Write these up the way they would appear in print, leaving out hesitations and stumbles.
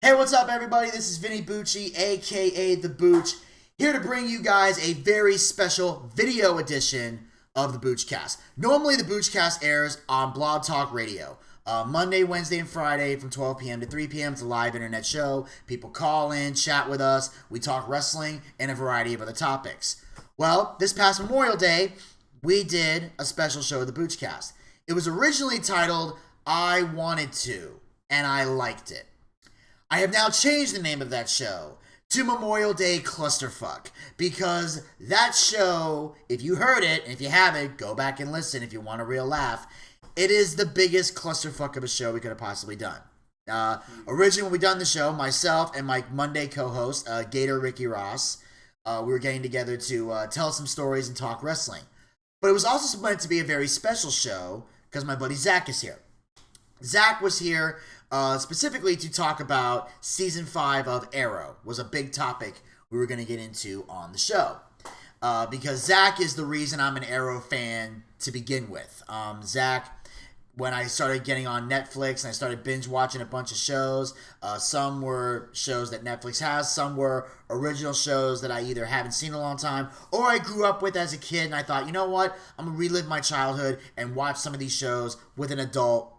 Hey, what's up, everybody? This is Vinny Bucci, aka the Booch, here to bring you guys a very special video edition of the Boochcast. Normally, the Boochcast airs on Blog Talk Radio. Monday, Wednesday, and Friday from 12 p.m. to 3 p.m. It's a live internet show. People call in, chat with us. We talk wrestling and a variety of other topics. Well, this past Memorial Day, we did a special show of the Boochcast. It was originally titled, I Wanted To, and I Liked It. I have now changed the name of that show to Memorial Day Clusterfuck, because that show, if you heard it, and if you haven't, go back and listen if you want a real laugh, it is the biggest clusterfuck of a show we could have possibly done. Originally, when we done the show, myself and my Monday co-host, Gator Ricky Ross, we were getting together to tell some stories and talk wrestling. But it was also meant to be a very special show, because my buddy Zach is here. Zach was here specifically to talk about Season 5 of Arrow. Was a big topic we were going to get into on the show. Because Zach is the reason I'm an Arrow fan to begin with. Zach, when I started getting on Netflix and I started binge watching a bunch of shows, some were shows that Netflix has, some were original shows that I either haven't seen in a long time or I grew up with as a kid, and I thought, you know what, I'm going to relive my childhood and watch some of these shows with an adult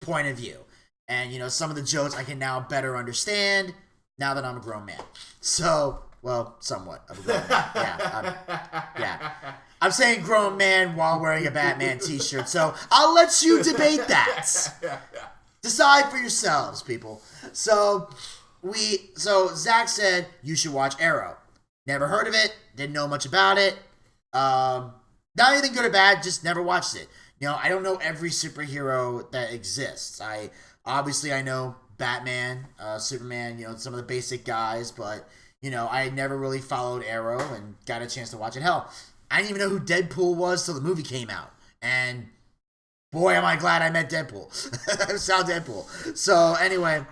point of view. And, you know, some of the jokes I can now better understand now that I'm a grown man. So, well, somewhat of a grown man. Yeah. I'm saying grown man while wearing a Batman t-shirt. So, I'll let you debate that. Decide for yourselves, people. So Zach said, you should watch Arrow. Never heard of it. Didn't know much about it. Not anything good or bad. Just never watched it. You know, I don't know every superhero that exists. I know Batman, Superman, you know, some of the basic guys, but, you know, I never really followed Arrow and got a chance to watch it. Hell, I didn't even know who Deadpool was till the movie came out. And boy, am I glad I met Deadpool. I saw Deadpool. So, anyway.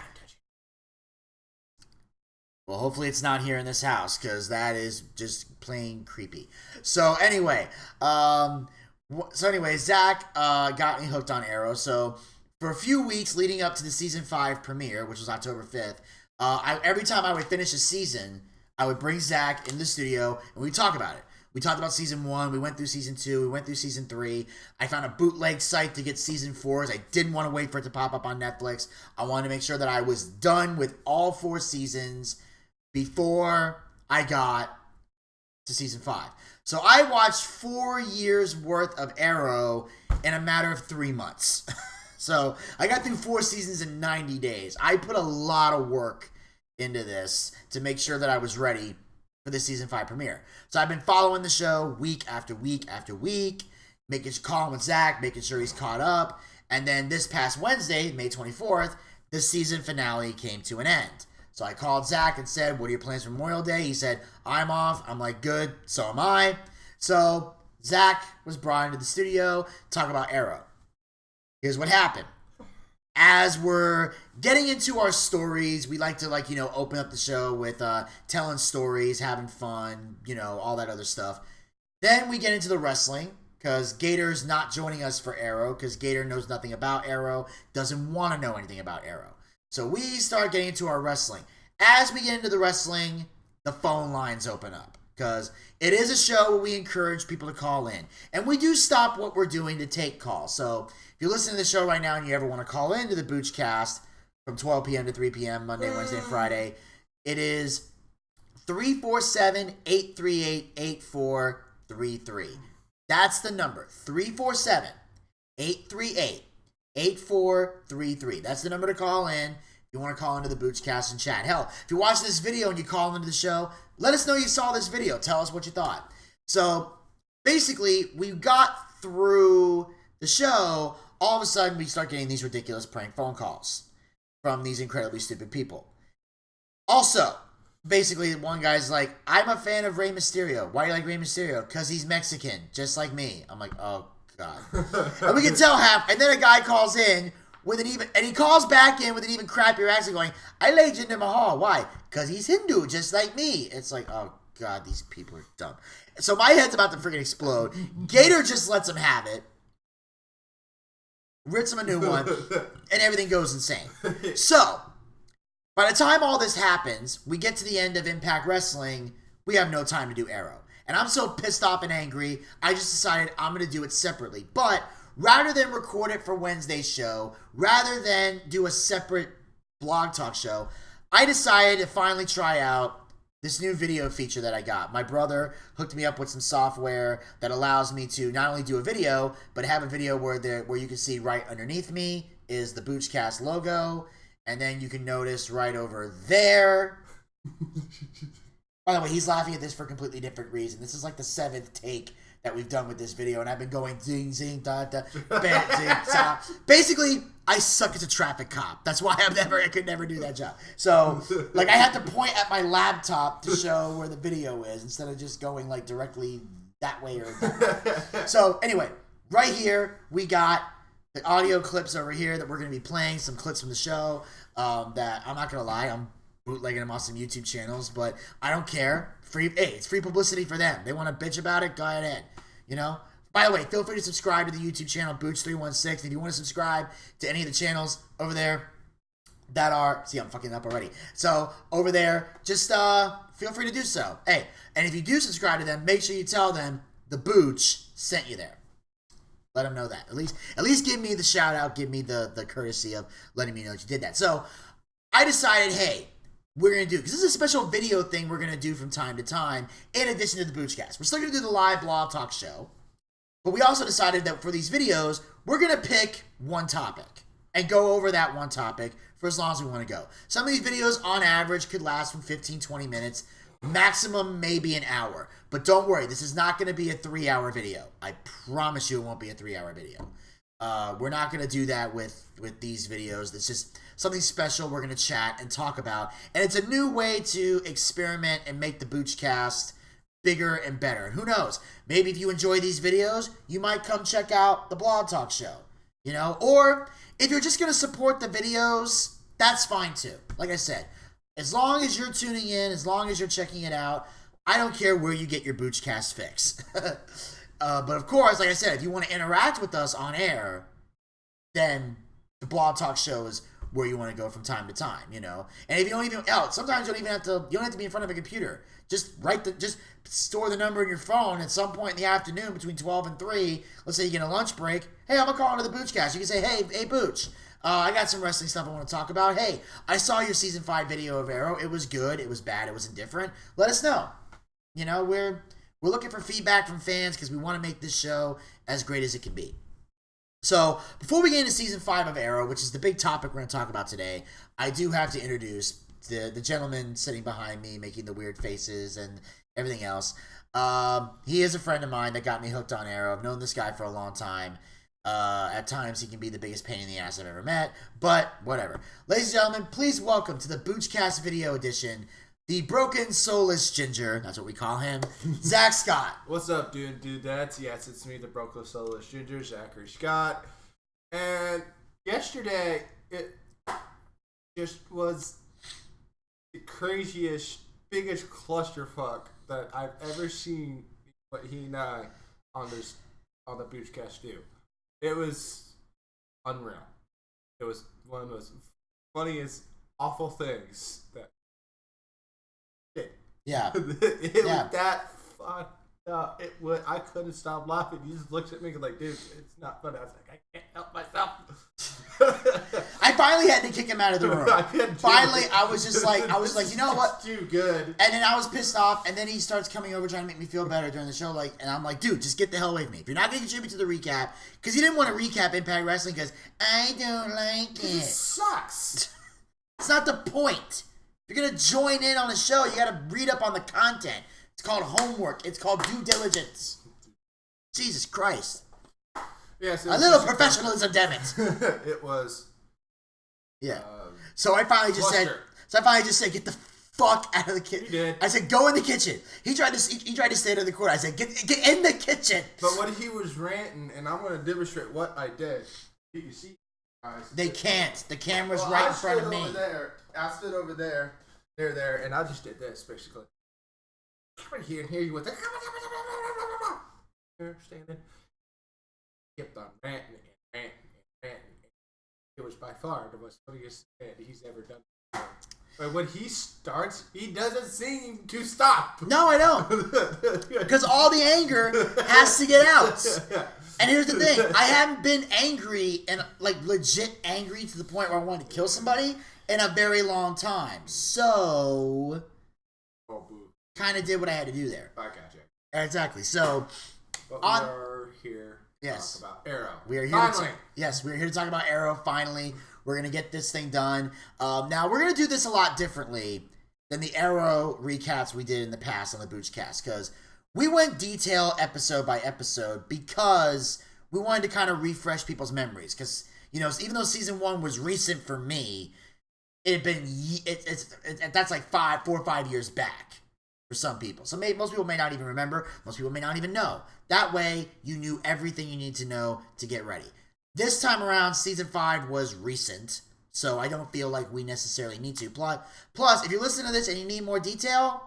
Well, hopefully it's not here in this house, because that is just plain creepy. So, anyway. Zach got me hooked on Arrow. So, for a few weeks leading up to the Season 5 premiere, which was October 5th, every time I would finish a season, I would bring Zach in the studio, and we'd talk about it. We talked about Season 1, we went through Season 2, we went through Season 3. I found a bootleg site to get Season 4, as I didn't want to wait for it to pop up on Netflix. I wanted to make sure that I was done with all 4 seasons before I got to Season 5. So I watched 4 years worth of Arrow in a matter of 3 months. So I got through 4 seasons in 90 days. I put a lot of work into this to make sure that I was ready for the Season 5 premiere. So I've been following the show week after week after week, calling with Zach, making sure he's caught up. And then this past Wednesday, May 24th, the season finale came to an end. So I called Zach and said, what are your plans for Memorial Day? He said, I'm off. I'm like, good, so am I. So Zach was brought into the studio to talk about Arrow. Here's what happened. As we're getting into our stories, we like to, open up the show with telling stories, having fun, all that other stuff. Then we get into the wrestling, because Gator's not joining us for Arrow, because Gator knows nothing about Arrow, doesn't want to know anything about Arrow. So we start getting into our wrestling. As we get into the wrestling, the phone lines open up, because it is a show where we encourage people to call in. And we do stop what we're doing to take calls. So if you're listening to the show right now and you ever want to call into the Boochcast from 12 p.m. to 3 p.m. Monday, Wednesday, and Friday, it is 347-838-8433. That's the number, 347-838-8433. That's the number to call in if you want to call into the Boochcast and chat. Hell, if you're watching this video and you call into the show, let us know you saw this video. Tell us what you thought. So, basically, we got through the show. All of a sudden, we start getting these ridiculous prank phone calls from these incredibly stupid people. Also, basically, one guy's like, I'm a fan of Rey Mysterio. Why do you like Rey Mysterio? Because he's Mexican, just like me. I'm like, oh, God. And we can tell and then a guy calls in and he calls back in with an even crappier accent going, I like Jinder Mahal. Why? Because he's Hindu, just like me. It's like, oh, God, these people are dumb. So my head's about to freaking explode. Gator just lets him have it. Rips him a new one, and everything goes insane. So, By the time all this happens, we get to the end of Impact Wrestling, we have no time to do Arrow. And I'm so pissed off and angry, I just decided I'm going to do it separately. But rather than record it for Wednesday's show, rather than do a separate blog talk show, I decided to finally try out this new video feature that I got. My brother hooked me up with some software that allows me to not only do a video, but have a video where you can see right underneath me is the Boochcast logo. And then you can notice right over there. By the way, he's laughing at this for a completely different reason. This is like the 7th take that we've done with this video, and I've been going zing, zing, da, da, bam, zing, ta. Basically, I suck as a traffic cop. That's why I could never do that job. So, like, I have to point at my laptop to show where the video is instead of just going, like, directly that way or that way. So, anyway, right here, we got the audio clips over here that we're going to be playing, some clips from the show that I'm not going to lie, I'm bootlegging them on some YouTube channels, but I don't care. It's free publicity for them. They want to bitch about it, go ahead. You know? By the way, feel free to subscribe to the YouTube channel, Booch316. If you want to subscribe to any of the channels over there that are... See, I'm fucking up already. So, over there, just feel free to do so. Hey, and if you do subscribe to them, make sure you tell them the Booch sent you there. Let them know that. At least give me the shout out, give me the courtesy of letting me know that you did that. So, I decided, hey, we're going to do, because this is a special video thing we're going to do from time to time, in addition to the Boochcast. We're still going to do the live blog talk show, but we also decided that for these videos, we're going to pick one topic and go over that one topic for as long as we want to go. Some of these videos, on average, could last from 15, 20 minutes, maximum maybe an hour. But don't worry, this is not going to be a 3-hour video. I promise you it won't be a 3-hour video. We're not going to do that with these videos. It's just something special we're going to chat and talk about. And it's a new way to experiment and make the Boochcast bigger and better. And who knows? Maybe if you enjoy these videos, you might come check out the blog talk show. You know? Or if you're just going to support the videos, that's fine too. Like I said, as long as you're tuning in, as long as you're checking it out, I don't care where you get your Boochcast fix. But of course, like I said, if you want to interact with us on air, then the blog talk show is where you want to go from time to time, you know. And if you don't even, sometimes you don't even have to. You don't have to be in front of a computer. Just store the number in your phone. At some point in the afternoon, between 12 and 3, let's say you get a lunch break. Hey, I'm gonna call into the Boochcast. You can say, hey, Booch. I got some wrestling stuff I want to talk about. Hey, I saw your season 5 video of Arrow. It was good. It was bad. It was indifferent. Let us know. You know, we're looking for feedback from fans because we want to make this show as great as it can be. So, before we get into Season 5 of Arrow, which is the big topic we're going to talk about today, I do have to introduce the gentleman sitting behind me, making the weird faces and everything else. He is a friend of mine that got me hooked on Arrow. I've known this guy for a long time. At times, he can be the biggest pain in the ass I've ever met, but whatever. Ladies and gentlemen, please welcome to the Boochcast Video Edition, the broken, soulless ginger, that's what we call him, Zach Scott. What's up, dudettes? Yes, it's me, the broken, soulless ginger, Zachary Scott. And yesterday, it just was the craziest, biggest clusterfuck that I've ever seen what he and I on the Boochcast do. It was unreal. It was one of the most funniest, awful things that Yeah. it was that fucked up. I couldn't stop laughing. He just looks at me like, dude, it's not funny. I was like, I can't help myself. I finally had to kick him out of the room. Finally, I was like, you know what? Too good. And then I was pissed off, and then he starts coming over trying to make me feel better during the show, and I'm like, dude, just get the hell away from me. If you're not going to contribute to the recap, because he didn't want to recap Impact Wrestling because I don't like it. It sucks. It's not the point. If you're going to join in on a show, you got to read up on the content. It's called homework. It's called due diligence. Jesus Christ. Yes, a little professionalism, damn it. It was. Yeah. So I finally just said, get the fuck out of the kitchen. You did. I said, go in the kitchen. He tried to stay in the corner. I said, get in the kitchen. But when he was ranting, and I'm going to demonstrate what I did. You see, guys. They can't. The camera's right in front of me. I stood over there. They're there, and I just did this basically. Right here, and here you went. Here, standing. Kept on ranting and ranting and ranting. It was by far the most funniest thing he's ever done. But when he starts, he doesn't seem to stop. No, I don't. Because all the anger has to get out. And here's the thing. I haven't been angry and like legit angry to the point where I wanted to kill somebody in a very long time. So, kind of did what I had to do there. I got you. Exactly. So, but we are here to talk about Arrow. We are here we're here to talk about Arrow, finally. We're going to get this thing done. Now, we're going to do this a lot differently than the Arrow recaps we did in the past on the Booch cast, because we went detail episode by episode because we wanted to kind of refresh people's memories. Because, you know, even though season 1 was recent for me, it had been, that's like 4 or 5 years back for some people. So most people may not even remember. Most people may not even know. That way, you knew everything you need to know to get ready. This time around, season 5 was recent, so I don't feel like we necessarily need to. Plus, if you listen to this and you need more detail,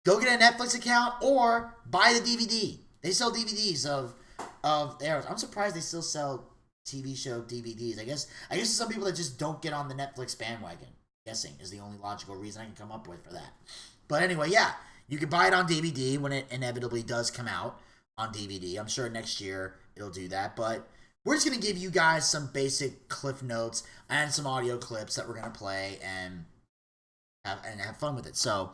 go get a Netflix account or buy the DVD. They sell DVDs of Arrows. I'm surprised they still sell TV show DVDs. I guess there's some people that just don't get on the Netflix bandwagon. Guessing is the only logical reason I can come up with for that. But anyway, yeah, you can buy it on DVD when it inevitably does come out on DVD. I'm sure next year it'll do that, but we're just going to give you guys some basic cliff notes and some audio clips that we're going to play and have fun with it. So,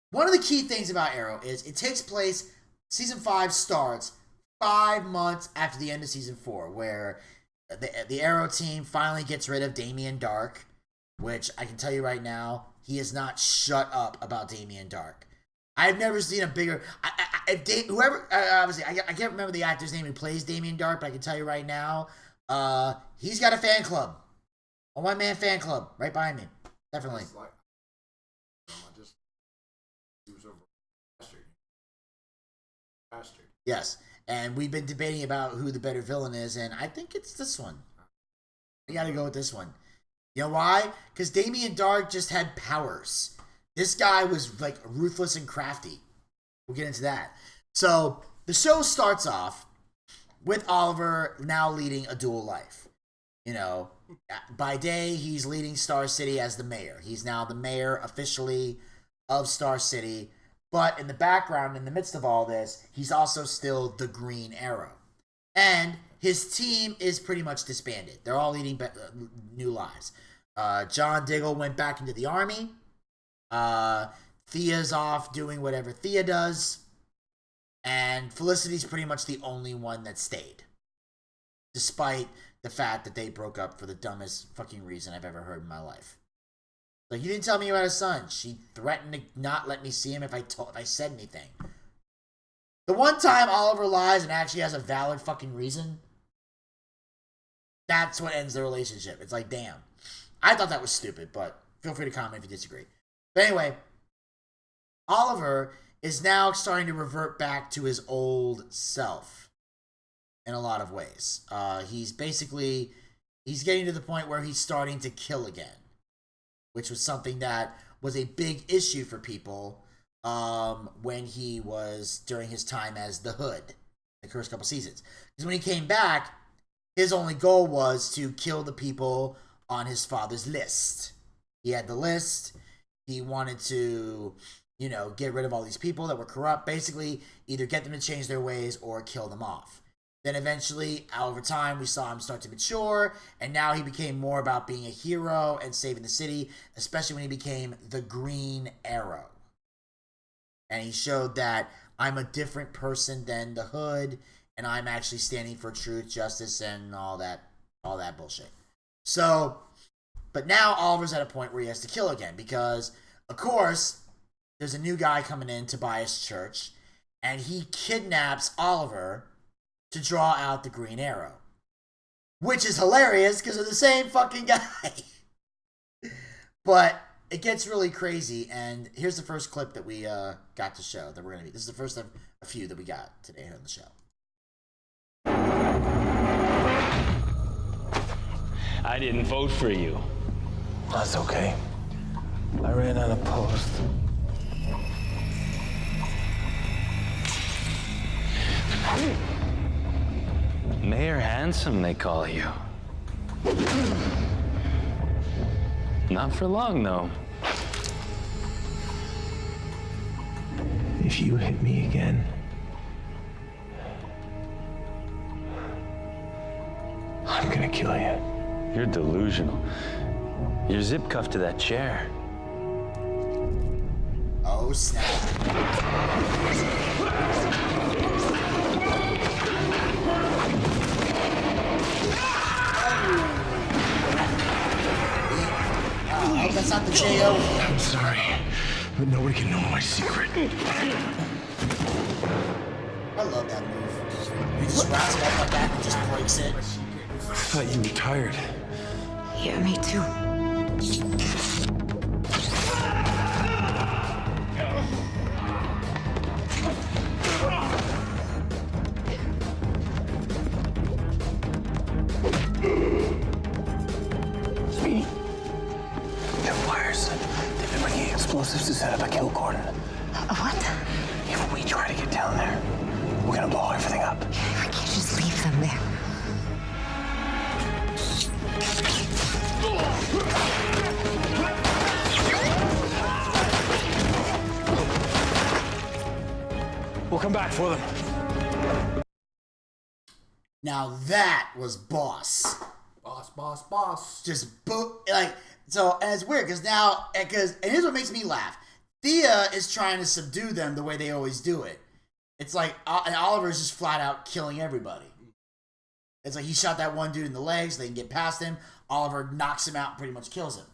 one of the key things about Arrow is it takes place, season 5 starts 5 months after the end of season 4, where the Arrow team finally gets rid of Damien Dark, which I can tell you right now, he has not shut up about Damien Dark. I've never seen a bigger... obviously, I can't remember the actor's name who plays Damien Dark, but I can tell you right now, he's got a fan club. A one-man fan club right behind me. Definitely. Yes, and we've been debating about who the better villain is, and I think it's this one. We gotta go with this one. You know why? Because Damien Dark just had powers. This guy was, like, ruthless and crafty. We'll get into that. So, the show starts off with Oliver now leading a dual life. You know, by day, he's leading Star City as the mayor. He's now the mayor, officially, of Star City. But in the background, in the midst of all this, he's also still the Green Arrow. And his team is pretty much disbanded. They're all leading new lives. John Diggle went back into the army. Thea's off doing whatever Thea does, and Felicity's pretty much the only one that stayed, despite the fact that they broke up for the dumbest fucking reason I've ever heard in my life. Like, you didn't tell me you had a son. She threatened to not let me see him if I said anything. The one time Oliver lies and actually has a valid fucking reason, that's what ends the relationship. It's like, damn. I thought that was stupid, but feel free to comment if you disagree. But anyway, Oliver is now starting to revert back to his old self in a lot of ways. He's getting to the point where he's starting to kill again, which was something that was a big issue for people when he was during his time as the Hood, the first couple seasons. Because when he came back, his only goal was to kill the people on his father's list. He had the list. He wanted to, you know, get rid of all these people that were corrupt. Basically, either get them to change their ways or kill them off. Then eventually, over time, we saw him start to mature, and now he became more about being a hero and saving the city, especially when he became the Green Arrow. And he showed that I'm a different person than the Hood, and I'm actually standing for truth, justice, and all that bullshit. So, but now Oliver's at a point where he has to kill again because, of course, there's a new guy coming in to buy his church, and he kidnaps Oliver to draw out the Green Arrow. Which is hilarious because they're the same fucking guy. But it gets really crazy, and here's the first clip that we got to show that we're going to be. This is the first of a few that we got today here on the show. I didn't vote for you. That's okay. I ran unopposed. Mayor Handsome, they call you. Not for long, though. If you hit me again, I'm gonna kill you. You're delusional. You're zip cuffed to that chair. Oh, snap. Oh, that's not the J.O. I'm sorry, but nobody can know my secret. I love that move. He just wraps it up like that and just breaks it. I thought you were tired. Yeah, me too. Vampires. They've been bringing explosives to set up a kill cordon. What? If we try to get down there, we're gonna blow everything up. We can't just leave them there. We'll come back for them. Now that was boss. Boss. Just like, so, and it's weird because now, and here's what makes me laugh. Thea is trying to subdue them the way they always do it. It's like, and Oliver is just flat out killing everybody. It's like he shot that one dude in the legs, they can get past him. Oliver knocks him out and pretty much kills him.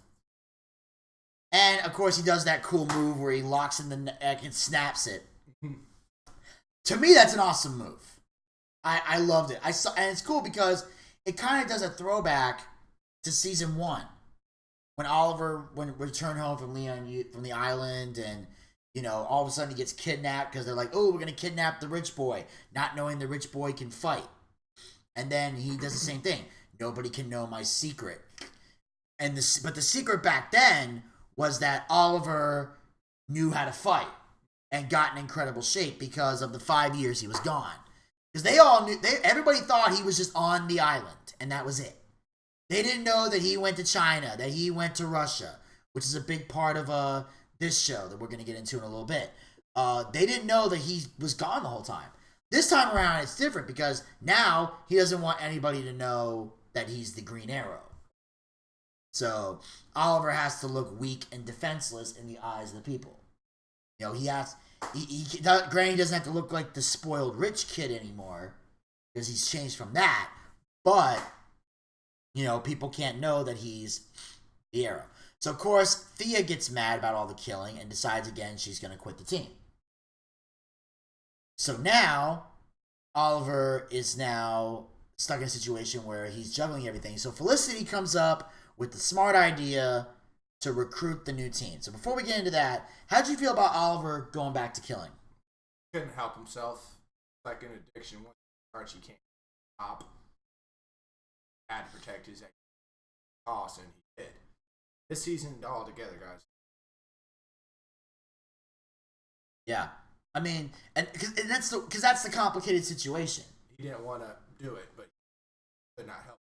And of course, he does that cool move where he locks in the neck and snaps it. To me, that's an awesome move. I loved it. And it's cool because it kind of does a throwback to season 1. When Oliver returned home from the island, and all of a sudden he gets kidnapped because they're like, oh, we're gonna kidnap the rich boy, not knowing the rich boy can fight. And then he does the same thing. Nobody can know my secret. But the secret back then was that Oliver knew how to fight and got in incredible shape because of the 5 years he was gone. Because they all knew, everybody thought he was just on the island, and that was it. They didn't know that he went to China, that he went to Russia, which is a big part of this show that we're going to get into in a little bit. They didn't know that he was gone the whole time. This time around, it's different because now he doesn't want anybody to know that he's the Green Arrow. So Oliver has to look weak and defenseless in the eyes of the people. Granny doesn't have to look like the spoiled rich kid anymore because he's changed from that. But, people can't know that he's the Arrow. So, of course, Thea gets mad about all the killing and decides again she's going to quit the team. So now, Oliver is now stuck in a situation where he's juggling everything. So Felicity comes up with the smart idea to recruit the new team. So before we get into that, how'd you feel about Oliver going back to killing? Couldn't help himself. Like an addiction. Once he starts, he can't stop. Had to protect his cause, and he did. This season, all together, guys. Yeah, I mean, that's the complicated situation. He didn't want to do it, but he could not help.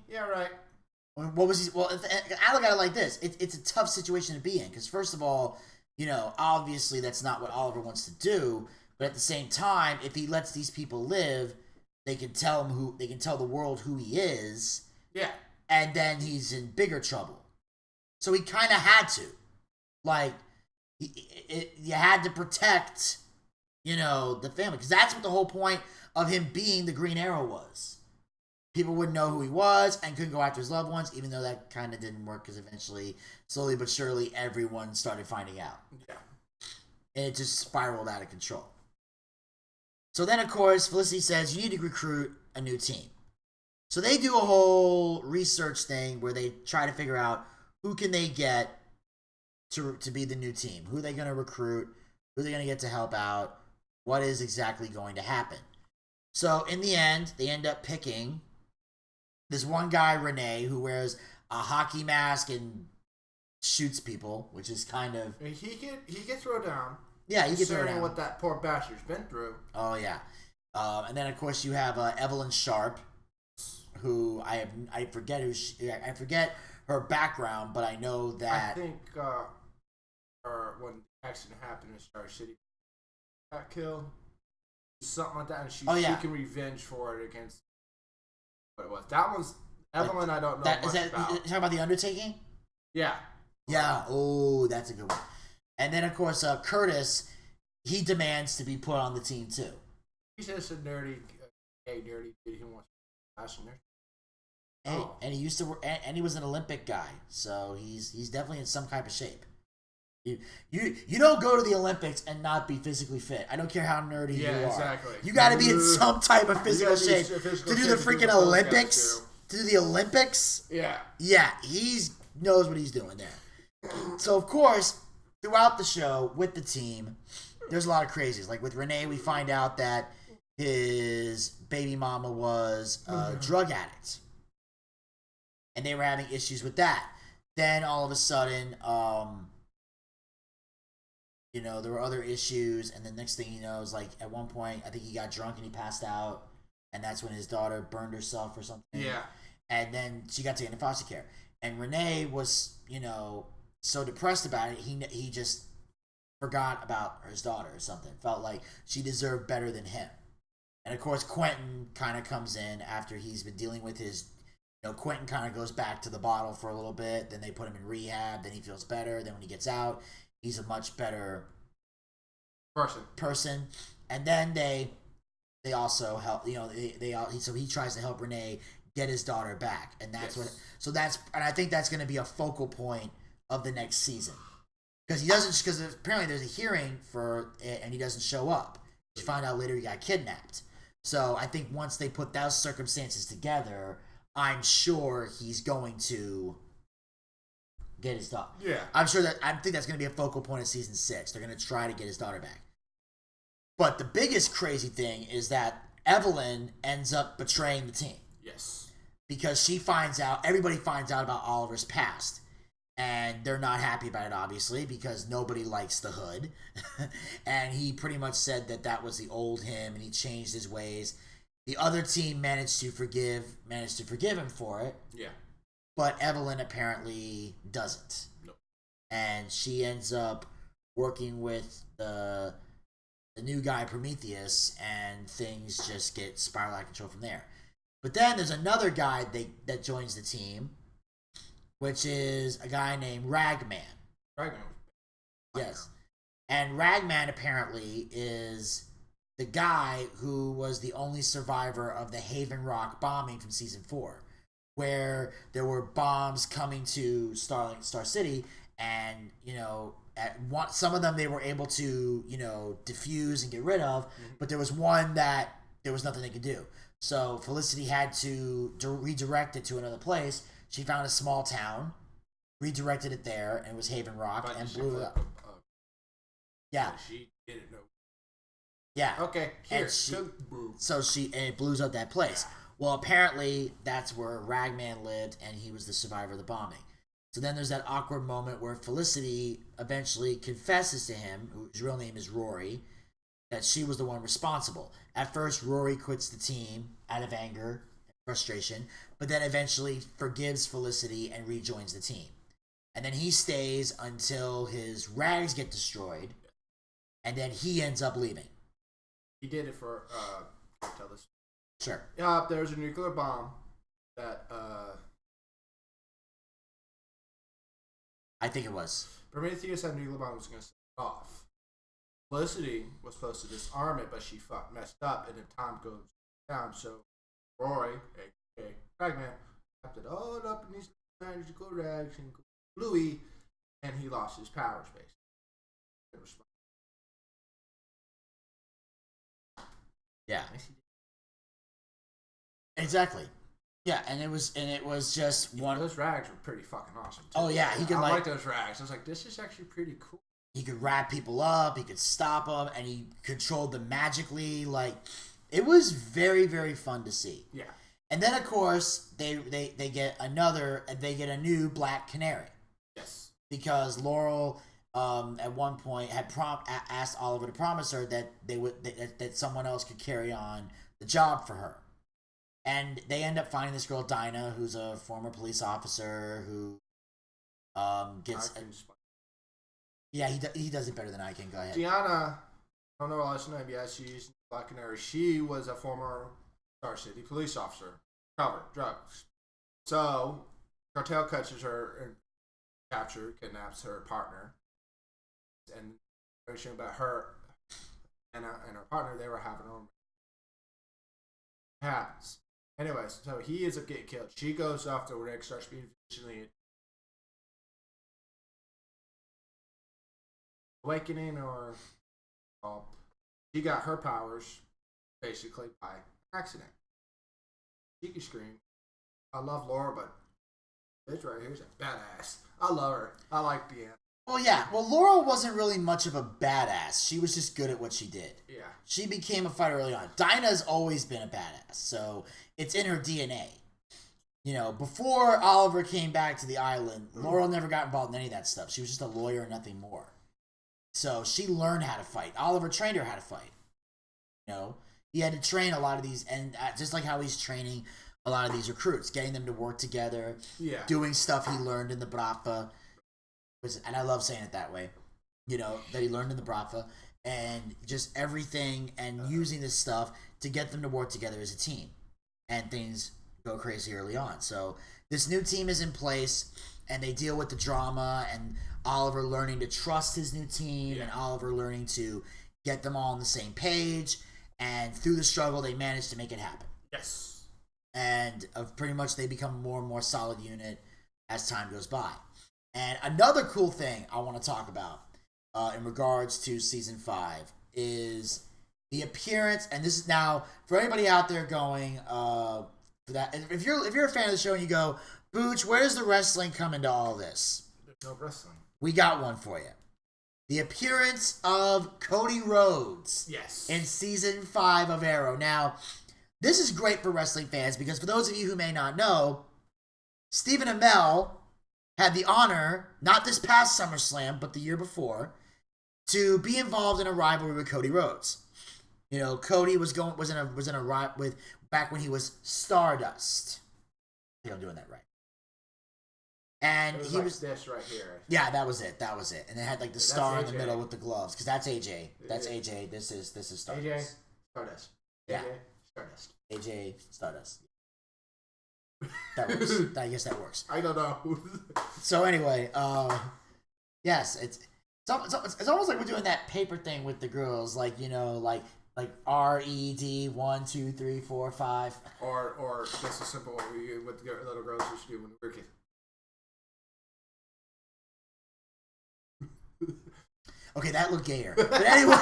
Yeah, right. What was he? Well, I look at it like this: it's a tough situation to be in because, first of all, obviously that's not what Oliver wants to do. But at the same time, if he lets these people live, they can tell the world who he is. Yeah. And then he's in bigger trouble. So he kind of had to, you had to protect, the family, because that's what the whole point of him being the Green Arrow was. People wouldn't know who he was and couldn't go after his loved ones, even though that kind of didn't work because eventually, slowly but surely, everyone started finding out. Yeah. And it just spiraled out of control. So then, of course, Felicity says, you need to recruit a new team. So they do a whole research thing where they try to figure out who can they get to be the new team. Who are they going to recruit? Who are they going to get to help out? What is exactly going to happen? So in the end, they end up picking this one guy, Renee, who wears a hockey mask and shoots people, which is kind of... He get thrown down. Yeah, he gets thrown down. What that poor bastard's been through. Oh, yeah. And then, of course, you have Evelyn Sharp, who I forget I forget her background, but I know that I think when the accident happened in Star City, got killed, something like that, and she's seeking revenge for it against what it was. That one's Evelyn. I don't know much about. You talking about the Undertaking? Yeah. Yeah. Oh, that's a good one. And then of course Curtis, he demands to be put on the team too. He's just a nerdy dude. He wants to fashion there. Hey, and he used to work, and he was an Olympic guy, so he's definitely in some type of shape. You don't go to the Olympics and not be physically fit. I don't care how nerdy you are. Exactly. You got to be in some type of physical shape to do the freaking Olympics. To do the Olympics. Yeah. Yeah, he knows what he's doing there. So of course, throughout the show with the team, there's a lot of crazies. Like with Renee, we find out that his baby mama was a drug addict, and they were having issues with that. Then all of a sudden, there were other issues, and the next thing you know is like at one point, I think he got drunk and he passed out, and that's when his daughter burned herself or something. Yeah. And then she got taken into foster care. And Renee was, so depressed about it, he just forgot about his daughter or something. Felt like she deserved better than him. And of course, Quentin kind of comes in after he's been dealing with his. Quentin kind of goes back to the bottle for a little bit. Then they put him in rehab. Then he feels better. Then when he gets out, he's a much better person. And then they also help. So he tries to help Renee get his daughter back, and that's and I think that's going to be a focal point of the next season, because apparently there's a hearing for it and he doesn't show up. You find out later he got kidnapped. So I think once they put those circumstances together, I'm sure he's going to get his daughter. Yeah, I think that's going to be a focal point of season 6. They're going to try to get his daughter back. But the biggest crazy thing is that Evelyn ends up betraying the team. Yes. Because everybody finds out about Oliver's past. And they're not happy about it, obviously, because nobody likes the Hood. And he pretty much said that was the old him, and he changed his ways. The other team managed to forgive him for it. Yeah. But Evelyn apparently doesn't. Nope. And she ends up working with the new guy, Prometheus, and things just get spiral out of control from there. But then there's another guy that joins the team, which is a guy named Ragman. Yes. And Ragman apparently is the guy who was the only survivor of the Haven Rock bombing from season 4, where there were bombs coming to Star City, and some of them they were able to defuse and get rid of, but there was one that there was nothing they could do. So Felicity had to redirect it to another place. She found a small town, redirected it there, and it was Haven Rock, and blew it up. Yeah. She didn't know. Yeah. Okay. And it blows up that place. Well, apparently that's where Ragman lived, and he was the survivor of the bombing. So then there's that awkward moment where Felicity eventually confesses to him, whose real name is Rory, that she was the one responsible. At first, Rory quits the team out of anger and frustration, but then eventually forgives Felicity and rejoins the team. And then he stays until his rags get destroyed, and then he ends up leaving. He did it for, can I tell this? Sure. There was a nuclear bomb that, I think it was. Prometheus had a nuclear bomb was going to set it off. Felicity was supposed to disarm it, but she messed up, and the time goes down. So Roy, a.k.a. Ragman, wrapped it all up in these magical rags and Bluey, and he lost his powers, basically. Yeah. Exactly. Yeah, and it was just one. Those rags were pretty fucking awesome, too. Oh yeah, he could I like those rags. I was like, this is actually pretty cool. He could wrap people up, he could stop them, and he controlled them magically. Like, it was very, very fun to see. Yeah. And then, of course, they get a new Black Canary. Yes. Because Laurel, at one point, had asked Oliver to promise her that that someone else could carry on the job for her. And they end up finding this girl, Dinah, who's a former police officer who gets... Yeah, he does it better than I can. Go ahead. Deanna, I don't know her last name. Yeah, she's Black Canary. She was a former Star City police officer. Covered drugs. So, cartel catches her and kidnaps her partner. And information about her and her partner, they were having a happens. Anyways, so he ends up getting killed. She goes off to Rick, starts being visually awakening, or she got her powers basically by accident. She can scream. I love Laura, but this right here's a badass. I love her. I like Deanna. Well, yeah. Well, Laura wasn't really much of a badass. She was just good at what she did. Yeah. She became a fighter early on. Dinah's always been a badass, so it's in her DNA. You know, before Oliver came back to the island, Laura never got involved in any of that stuff. She was just a lawyer and nothing more. So she learned how to fight. Oliver trained her how to fight. You know, he had to train a lot of these, and just like how he's training a lot of these recruits, getting them to work together, doing stuff he learned in the Bratva, and I love saying it that way, you know, that he learned in the Bratva, and just everything, and using this stuff to get them to work together as a team, and things go crazy early on. So this new team is in place, and they deal with the drama, and Oliver learning to trust his new team, and Oliver learning to get them all on the same page, and through the struggle, they manage to make it happen. Yes. And pretty much they become more and more solid unit as time goes by. And another cool thing I want to talk about in regards to season 5 is the appearance, and this is now for anybody out there going for that. If you're a fan of the show and you go, Booch, where does the wrestling come into all this? There's no wrestling. We got one for you. The appearance of Cody Rhodes. Yes. In season 5 of Arrow. Now, this is great for wrestling fans because for those of you who may not know, Stephen Amell had the honor, not this past SummerSlam, but the year before, to be involved in a rivalry with Cody Rhodes. You know, Cody was in a rivalry with back when he was Stardust. I think I'm doing that right. And he was this right here. Yeah, that was it. And it had like the star in the middle with the gloves, because that's AJ. That's AJ. This is Stardust. AJ Stardust. Yeah. AJ Stardust. AJ Stardust. That works. I guess that works. I don't know. So anyway, yes, it's almost like we're doing that paper thing with the girls, like, you know, like RED 1 2 3 4 5. Or just a simple what the little girls used to do when they were kids. Okay, that looked gayer. But anyway,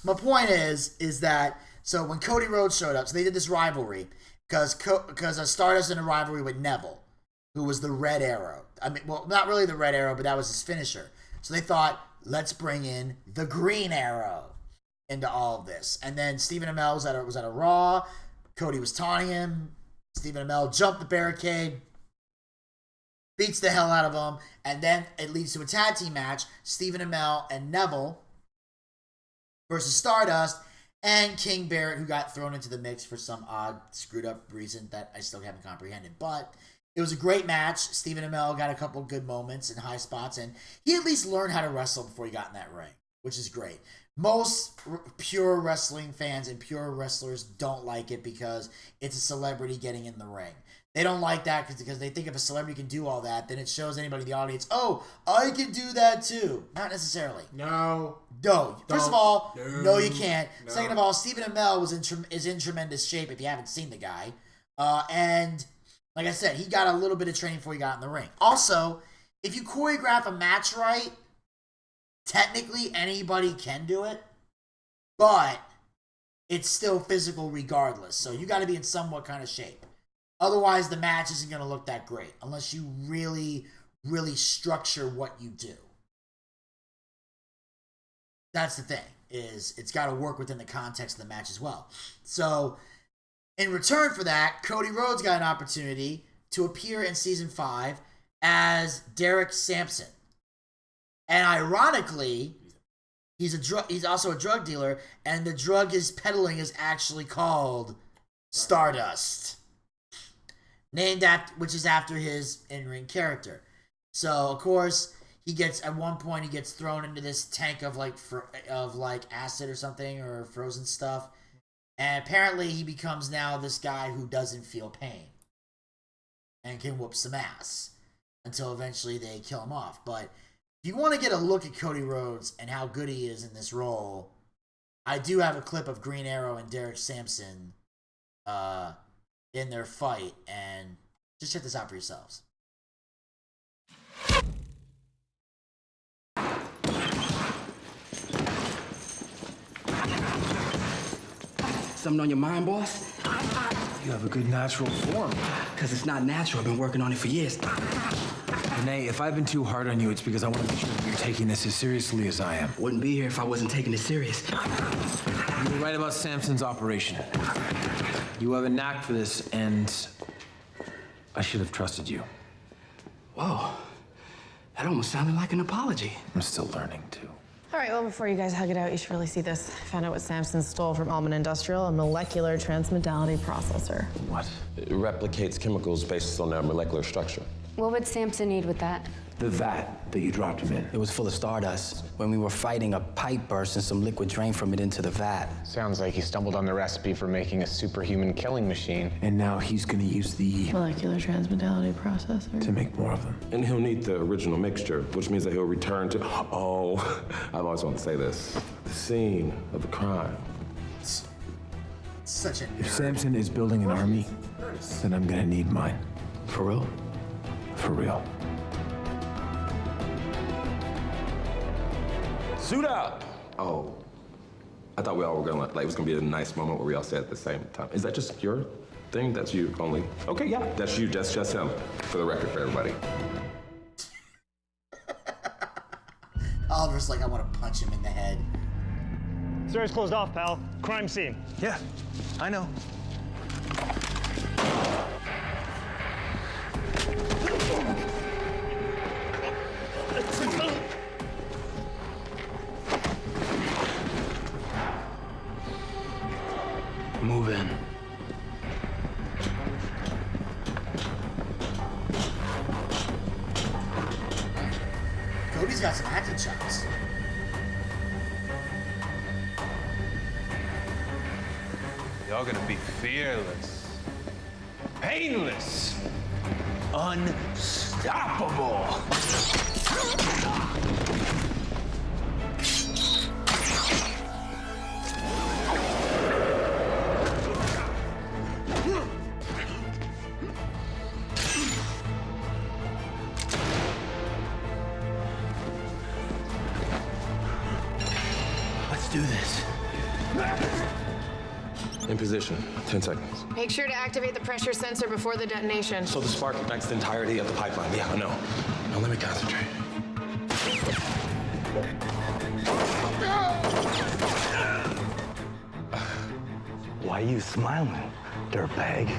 my point is that so when Cody Rhodes showed up, so they did this rivalry because Stardust in a rivalry with Neville, who was the Red Arrow. I mean, well, not really the Red Arrow, but that was his finisher. So they thought, let's bring in the Green Arrow into all of this. And then Stephen Amell was at a Raw. Cody was taunting him. Stephen Amell jumped the barricade, beats the hell out of him, and then it leads to a tag team match, Stephen Amell and Neville versus Stardust and King Barrett, who got thrown into the mix for some odd, screwed up reason that I still haven't comprehended. But it was a great match. Stephen Amell got a couple good moments and high spots, and he at least learned how to wrestle before he got in that ring, which is great. Most pure wrestling fans and pure wrestlers don't like it because it's a celebrity getting in the ring. They don't like that because they think if a celebrity can do all that, then it shows anybody in the audience, oh, I can do that too. Not necessarily. No. First of all, no, you can't. No. Second of all, Stephen Amell is in tremendous shape if you haven't seen the guy. And like I said, he got a little bit of training before he got in the ring. Also, if you choreograph a match right, technically anybody can do it, but it's still physical regardless. So you got to be in somewhat kind of shape. Otherwise, the match isn't going to look that great unless you really, really structure what you do. That's the thing, is it's got to work within the context of the match as well. So, in return for that, Cody Rhodes got an opportunity to appear in Season 5 as Derek Sampson. And ironically, He's also a drug dealer, and the drug he's peddling is actually called Stardust, which is after his in-ring character. So of course at one point he gets thrown into this tank of like acid or something or frozen stuff, and apparently he becomes now this guy who doesn't feel pain and can whoop some ass until eventually they kill him off. But if you want to get a look at Cody Rhodes and how good he is in this role, I do have a clip of Green Arrow and Derek Sampson in their fight, and just check this out for yourselves. Something on your mind, boss? You have a good natural form. Because it's not natural. I've been working on it for years. Renee, if I've been too hard on you, it's because I want to make sure that you're taking this as seriously as I am. Wouldn't be here if I wasn't taking it serious. You were right about Samson's operation. You have a knack for this, and I should have trusted you. Whoa. That almost sounded like an apology. I'm still learning, too. All right, well, before you guys hug it out, you should really see this. I found out what Samson stole from Almond Industrial, a molecular transmodality processor. What? It replicates chemicals based on their molecular structure. What would Samson need with that? The vat that you dropped him in. It was full of stardust. When we were fighting, a pipe burst and some liquid drained from it into the vat. Sounds like he stumbled on the recipe for making a superhuman killing machine. And now he's gonna use the Molecular transmodality processor. to make more of them. And he'll need the original mixture, which means that he'll return to, I've always wanted to say this, the scene of the crime. Such a If Samson is building an army, then I'm gonna need mine. For real? For real. Suit up! Oh, I thought we all were gonna, it was gonna be a nice moment where we all said at the same time. Is that just your thing? That's you only? Okay, yeah, that's you, just him, for the record, for everybody. Oliver's like, I want to punch him in the head. Stairs closed off, pal. Crime scene. Yeah, I know. Move in. Cody's got some acting chops. You're gonna be fearless, painless, unstoppable. Let's do this. In position, 10 seconds. Make sure to activate the pressure sensor before the detonation. So the spark ignites the entirety of the pipeline. Yeah, I know. Now let me concentrate. Why are you smiling, dirtbag?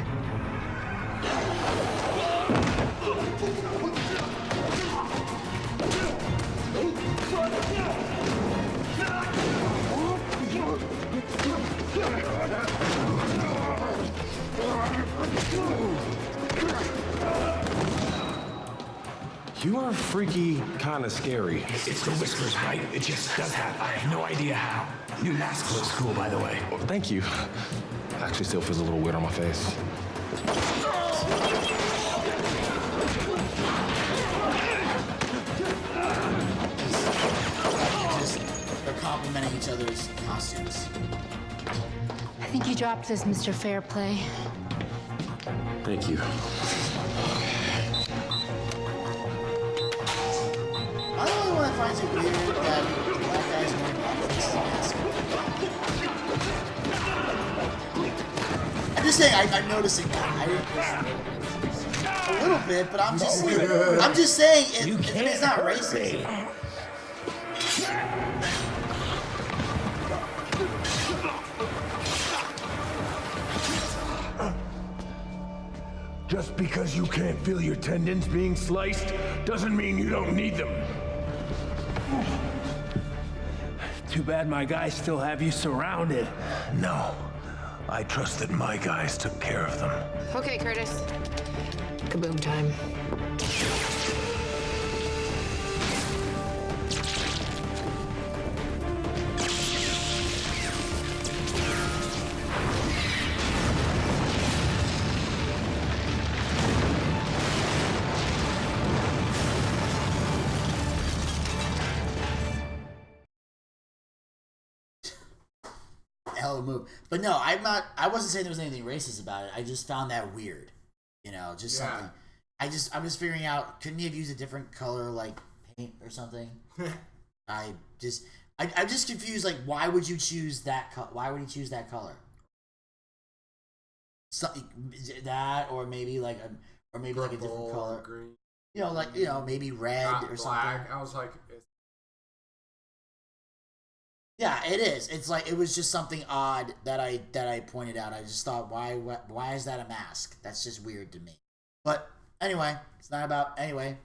You are freaky, kind of scary. It's the whispers, right? It just does that. I have no idea how. New mask looks cool, by the way. Well, thank you. Actually still feels a little weird on my face. They're complimenting each other's costumes. I think you dropped this, Mr. Fairplay. Thank you. I'm the only one that finds it weird that black guys wearing black faces mask. I'm just saying, I'm noticing that. A little bit, but I'm just saying, it's not racist. Just because you can't feel your tendons being sliced doesn't mean you don't need them. too bad my guys still have you surrounded. No. I trust that my guys took care of them. Okay, Curtis. Kaboom time. Hell of a move. But no, I wasn't saying there was anything racist about it. I just found that weird. You know, just something. I'm just figuring out, couldn't he have used a different color, like paint or something? I'm just confused. Like, why would you choose that? Why would he choose that color? That, or maybe like a different color. Green. You know, maybe red or something. I was like, yeah, it is. It's like, it was just something odd that I pointed out. I just thought, why is that a mask? That's just weird to me. But anyway, it's not about, anyway,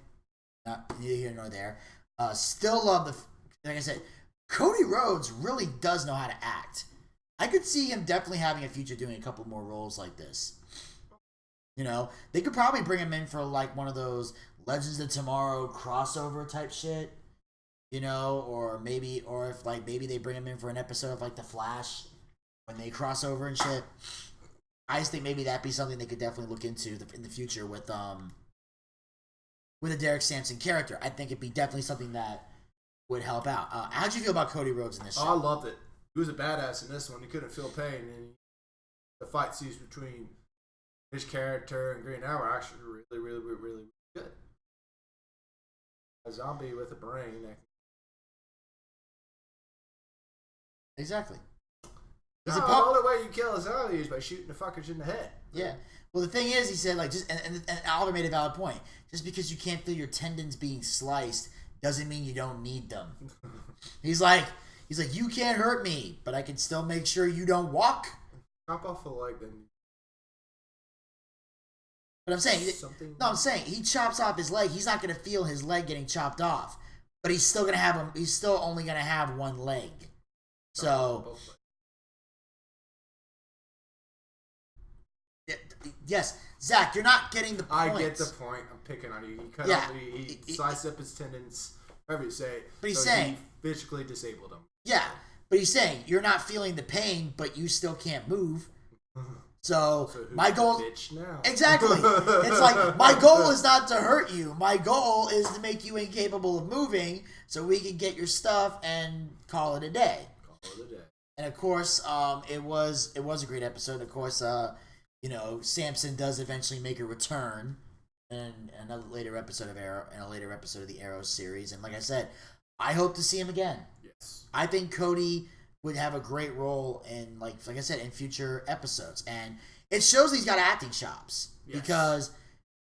not neither here nor there. Still love like I said, Cody Rhodes really does know how to act. I could see him definitely having a future doing a couple more roles like this. You know, they could probably bring him in for like one of those Legends of Tomorrow crossover type shit. You know, or if like maybe they bring him in for an episode of like The Flash when they cross over and shit. I just think maybe that'd be something they could definitely look into in the future with a Derek Sampson character. I think it'd be definitely something that would help out. How'd you feel about Cody Rhodes in this show? I loved it. He was a badass in this one. He couldn't feel pain, and the fight scenes between his character and Green Arrow are actually really, really, really, really good. A zombie with a brain that. Exactly. The only way you kill a zombie is by shooting the fuckers in the head. Yeah. Well, the thing is, he said, like, just and Oliver made a valid point. Just because you can't feel your tendons being sliced doesn't mean you don't need them. He's like, you can't hurt me, but I can still make sure you don't walk. Chop off a leg, then. But I'm saying he chops off his leg. He's not gonna feel his leg getting chopped off, but he's still only gonna have one leg. So, yes, Zach, you're not getting the point. I get the point. I'm picking on you. He sliced up his tendons, however you say it. But he's saying he physically disabled him. Yeah, but he's saying you're not feeling the pain, but you still can't move. So my goal, bitch now? Exactly. It's like, my goal is not to hurt you. My goal is to make you incapable of moving, so we can get your stuff and call it a day. And of course, it was a great episode. Of course, Samson does eventually make a return in another later episode of Arrow, and a later episode of the Arrow series. And like I said, I hope to see him again. Yes, I think Cody would have a great role in, like I said, in future episodes, and it shows he's got acting chops. Yes. Because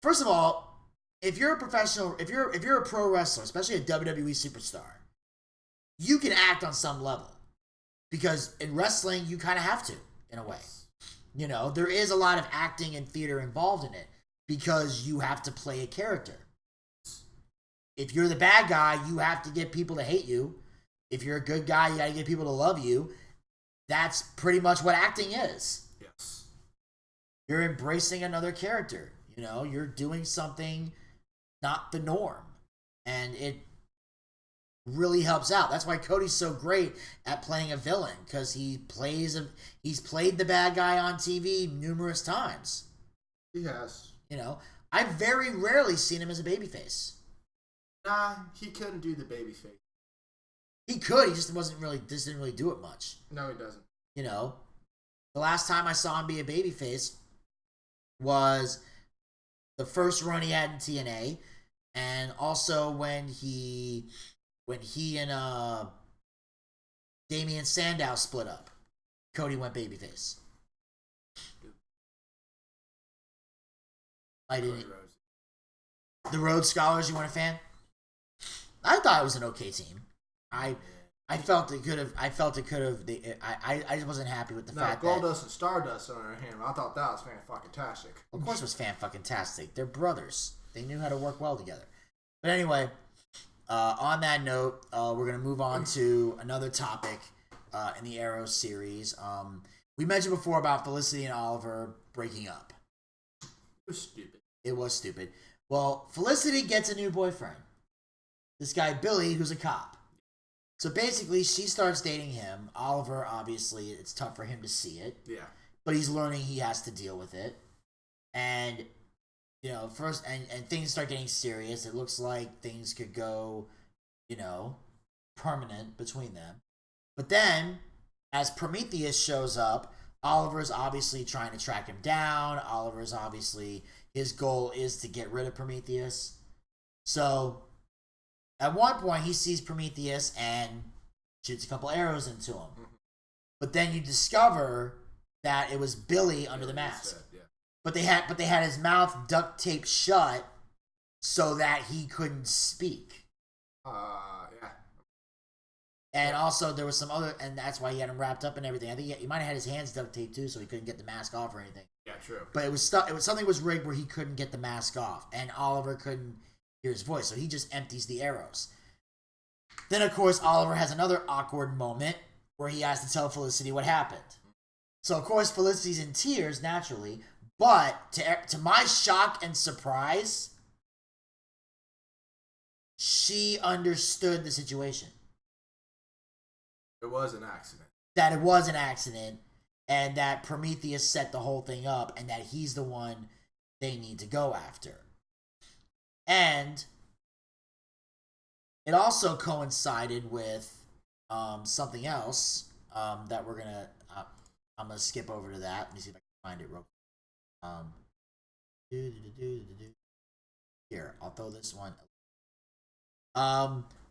first of all, if you're a professional, if you're a pro wrestler, especially a WWE superstar, you can act on some level. Because in wrestling, you kind of have to, in a way. You know, there is a lot of acting and theater involved in it because you have to play a character. If you're the bad guy, you have to get people to hate you. If you're a good guy, you got to get people to love you. That's pretty much what acting is. Yes. You're embracing another character. You know, you're doing something not the norm. And it really helps out. That's why Cody's so great at playing a villain, because he's played the bad guy on TV numerous times. He has. You know, I've very rarely seen him as a babyface. Nah, he couldn't do the babyface. He could. He just didn't really do it much. No, he doesn't. You know, the last time I saw him be a babyface was the first run he had in TNA, and also when he and Damian Sandow split up. Cody went babyface. I didn't. The Rhodes Scholars, you weren't a fan? I thought it was an okay team. I felt it could have. I just wasn't happy with the fact that Goldust and Stardust on their hand. I thought that was fan-fucking-tastic. Of course, it was fan-fucking-tastic. They're brothers. They knew how to work well together. But anyway, On that note, we're going to move on to another topic in the Arrow series. We mentioned before about Felicity and Oliver breaking up. It was stupid. It was stupid. Well, Felicity gets a new boyfriend. This guy, Billy, who's a cop. So basically, she starts dating him. Oliver, obviously, it's tough for him to see it. Yeah. But he's learning he has to deal with it. And, you know, first, and things start getting serious. It looks like things could go, you know, permanent between them. But then, as Prometheus shows up, Oliver's obviously trying to track him down. Oliver's obviously, his goal is to get rid of Prometheus. So, at one point, he sees Prometheus and shoots a couple arrows into him. Mm-hmm. But then you discover that it was Billy under the mask. Yeah. But they had his mouth duct taped shut so that he couldn't speak. Yeah. And also there was some other, and that's why he had him wrapped up and everything. I think he might have had his hands duct taped too, so he couldn't get the mask off or anything. Yeah, true. But it was something was rigged where he couldn't get the mask off, and Oliver couldn't hear his voice, so he just empties the arrows. Then of course Oliver has another awkward moment where he has to tell Felicity what happened. So of course Felicity's in tears naturally, but to my shock and surprise, she understood the situation. It was an accident. That it was an accident, and that Prometheus set the whole thing up, and that he's the one they need to go after. And it also coincided with something else that we're gonna. I'm gonna skip over to that. Let me see if I can find it real quick. Here, I'll throw this one.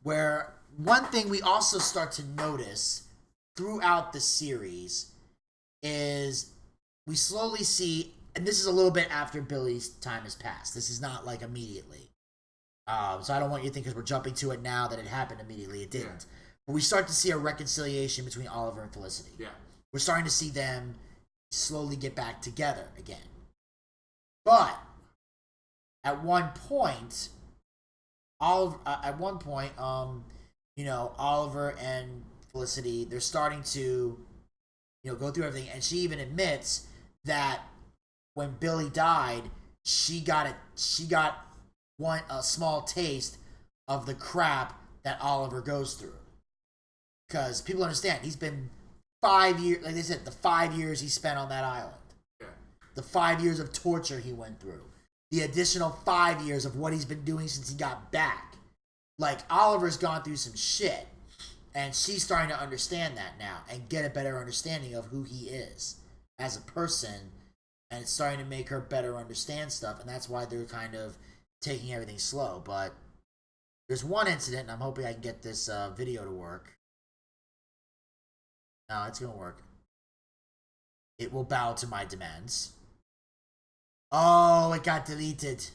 Where one thing we also start to notice throughout the series is we slowly see, and this is a little bit after Billy's time has passed. This is not like immediately. So I don't want you to think because we're jumping to it now that it happened immediately. It didn't. Yeah. But we start to see a reconciliation between Oliver and Felicity. Yeah. We're starting to see them slowly get back together again. But at one point, Oliver and Felicity, they're starting to, go through everything, and she even admits that when Billy died, she got a small taste of the crap that Oliver goes through. Because people understand, he's been 5 years, like they said, the 5 years he spent on that island. Yeah. The 5 years of torture he went through. The additional 5 years of what he's been doing since he got back. Like, Oliver's gone through some shit. And she's starting to understand that now and get a better understanding of who he is as a person. And it's starting to make her better understand stuff. And that's why they're kind of taking everything slow. But there's one incident, and I'm hoping I can get this video to work. No, it's going to work. It will bow to my demands. Oh, it got deleted.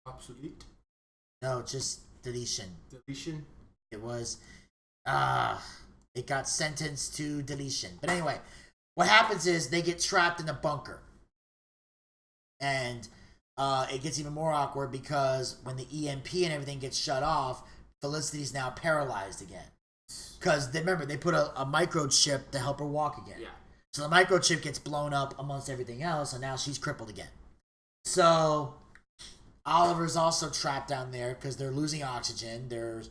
Obsolete? No, just deletion. Deletion? It was... it got sentenced to deletion. But anyway, what happens is they get trapped in a bunker. And it gets even more awkward because when the EMP and everything gets shut off, Felicity's now paralyzed again. Because remember, they put a microchip to help her walk again. Yeah. So the microchip gets blown up amongst everything else, and now she's crippled again. So Oliver's also trapped down there because they're losing oxygen. There's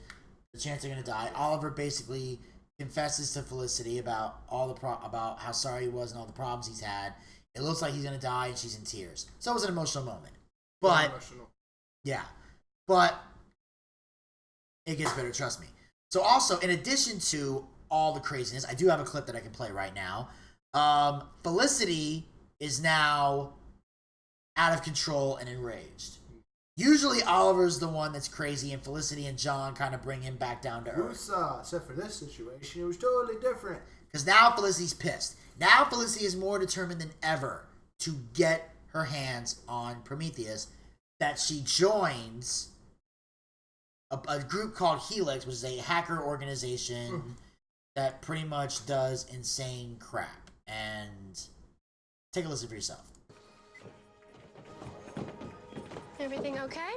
a chance they're going to die. Oliver basically confesses to Felicity about about how sorry he was and all the problems he's had. It looks like he's going to die, and she's in tears. So it was an emotional moment. But yeah, but it gets better, trust me. So also, in addition to all the craziness, I do have a clip that I can play right now. Felicity is now out of control and enraged. Usually Oliver's the one that's crazy, and Felicity and John kind of bring him back down to earth. Except for this situation, it was totally different. Because now Felicity's pissed. Now Felicity is more determined than ever to get her hands on Prometheus, that she joins a group called Helix, which is a hacker organization that pretty much does insane crap. And take a listen for yourself. Hey, Everything okay?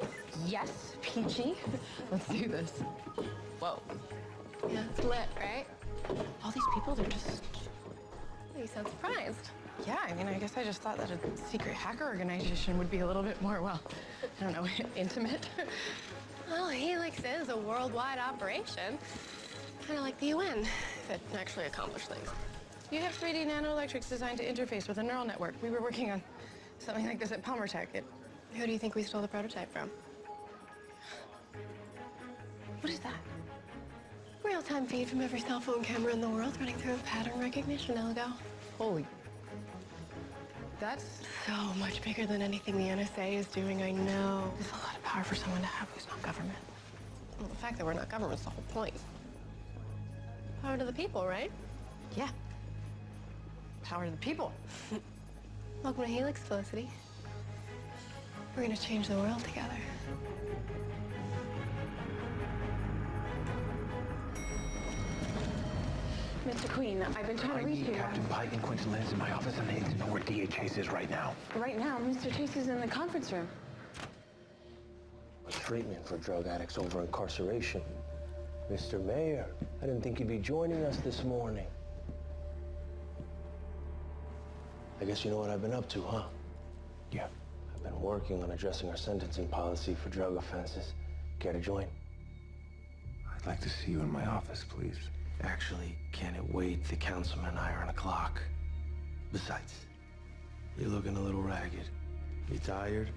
Yes, peachy. Let's do this. Whoa. Yeah, it's lit, right? All these people, they're just... You sound surprised. Yeah, I mean, I guess I just thought that a secret hacker organization would be a little bit more, well, I don't know, intimate. Well, Helix is a worldwide operation. Kind of like the UN, that actually accomplish things. You have 3D nanoelectrics designed to interface with a neural network. We were working on something like this at Palmer Tech. Who do you think we stole the prototype from? What is that? Real-time feed from every cell phone camera in the world running through a pattern recognition algo. Holy... That's so much bigger than anything the NSA is doing, I know. a lot of power for someone to have who's not government. Well, the fact that we're not government's the whole point. Power to the people, right? Yeah. Power to the people. Welcome to Helix, Felicity. We're gonna change the world together. Mr. Queen, I've been trying to reach you. Captain Pike and Quentin Lance in my office, and I need to know where DA Chase is right now. Right now, Mr. Chase is in the conference room. A treatment for drug addicts over incarceration. Mr. Mayor, I didn't think you'd be joining us this morning. I guess you know what I've been up to, huh? Yeah. I've been working on addressing our sentencing policy for drug offenses. Care to join? I'd like to see you in my office, please. Actually, can't it wait? The councilman and I are on a clock. Besides, you're looking a little ragged. You tired?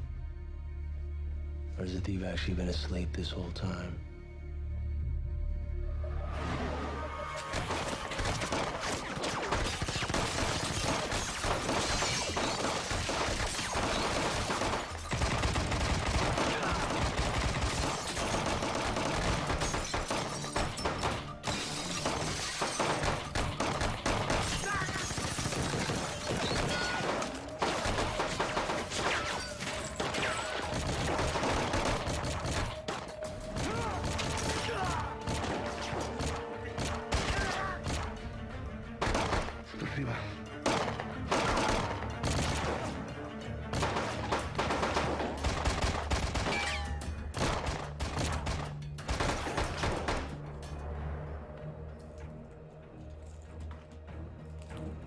Or has the thief actually been asleep this whole time?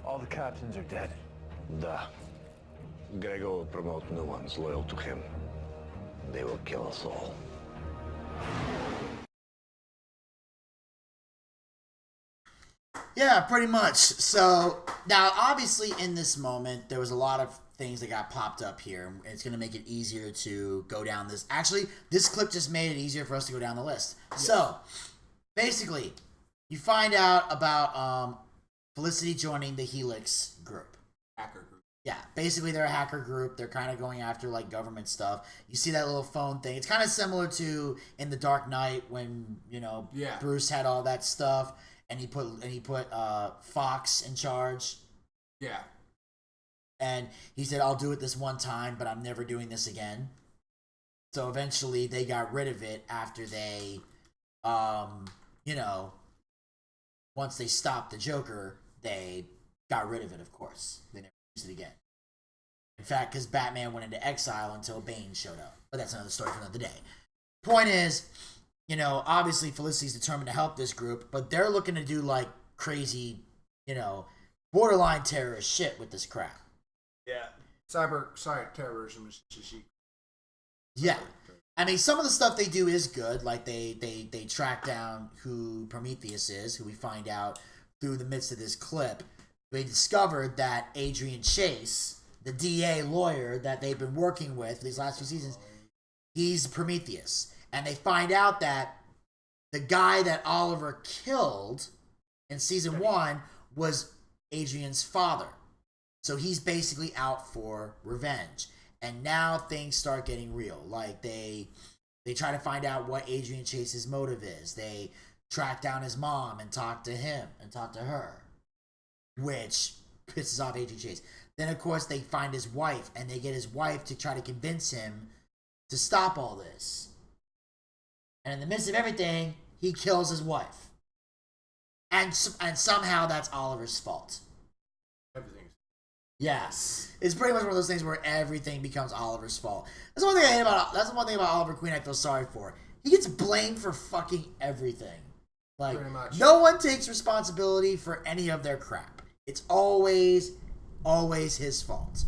All the captains are dead. Da. Gregor will promote new ones loyal to him. They will kill us all. Yeah, pretty much. So, now, obviously, in this moment, there was a lot of things that got popped up here. It's going to make it easier to go down this. Actually, this clip just made it easier for us to go down the list. Yes. So, basically, you find out about Felicity joining the Helix group. Hacker group. Yeah, basically they're a hacker group. They're kind of going after like government stuff. You see that little phone thing. It's kind of similar to in The Dark Knight when, you know, Bruce had all that stuff and he put Fox in charge. Yeah. And he said, "I'll do it this one time, but I'm never doing this again." So eventually they got rid of it after they you know, once they stopped the Joker, they got rid of it, of course. They never used it again. In fact, because Batman went into exile until Bane showed up. But that's another story for another day. Point is, you know, obviously Felicity's determined to help this group, but they're looking to do, like, crazy, you know, borderline terrorist shit with this crap. Yeah. Cyber terrorism is just... Yeah. I mean, some of the stuff they do is good. Like, they track down who Prometheus is, who we find out through the midst of this clip. They discovered that Adrian Chase, the DA lawyer that they've been working with these last few seasons, he's Prometheus. And they find out that the guy that Oliver killed in season 1 was Adrian's father. So he's basically out for revenge. And now things start getting real. Like, they try to find out what Adrian Chase's motive is. They track down his mom and talk to him and talk to her, which pisses off Adrian Chase. Then, of course, they find his wife, and they get his wife to try to convince him to stop all this. And in the midst of everything, he kills his wife. And somehow that's Oliver's fault. Everything. Yes, it's pretty much one of those things where everything becomes Oliver's fault. That's the one thing I hate about. That's the one thing about Oliver Queen I feel sorry for. He gets blamed for fucking everything. Like, no one takes responsibility for any of their crap. It's always his fault.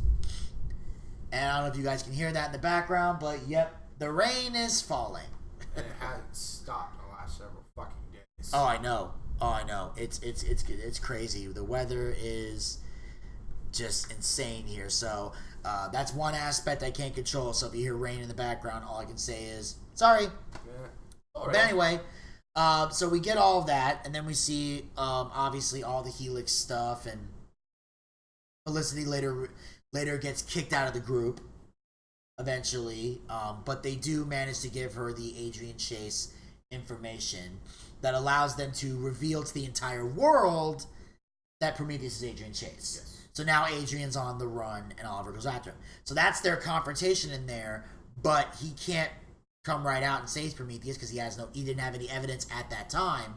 And I don't know if you guys can hear that in the background, but yep, the rain is falling. And it hasn't stopped in the last several fucking days. Oh, I know. It's crazy. The weather is just insane here. So that's one aspect I can't control. So if you hear rain in the background, all I can say is sorry. Yeah. But anyway, so we get all of that, and then we see obviously all the Helix stuff, and Felicity later gets kicked out of the group eventually, but they do manage to give her the Adrian Chase information that allows them to reveal to the entire world that Prometheus is Adrian Chase. Yes. So now Adrian's on the run, and Oliver goes after him. So that's their confrontation in there, but he can't come right out and say he's Prometheus because he didn't have any evidence at that time.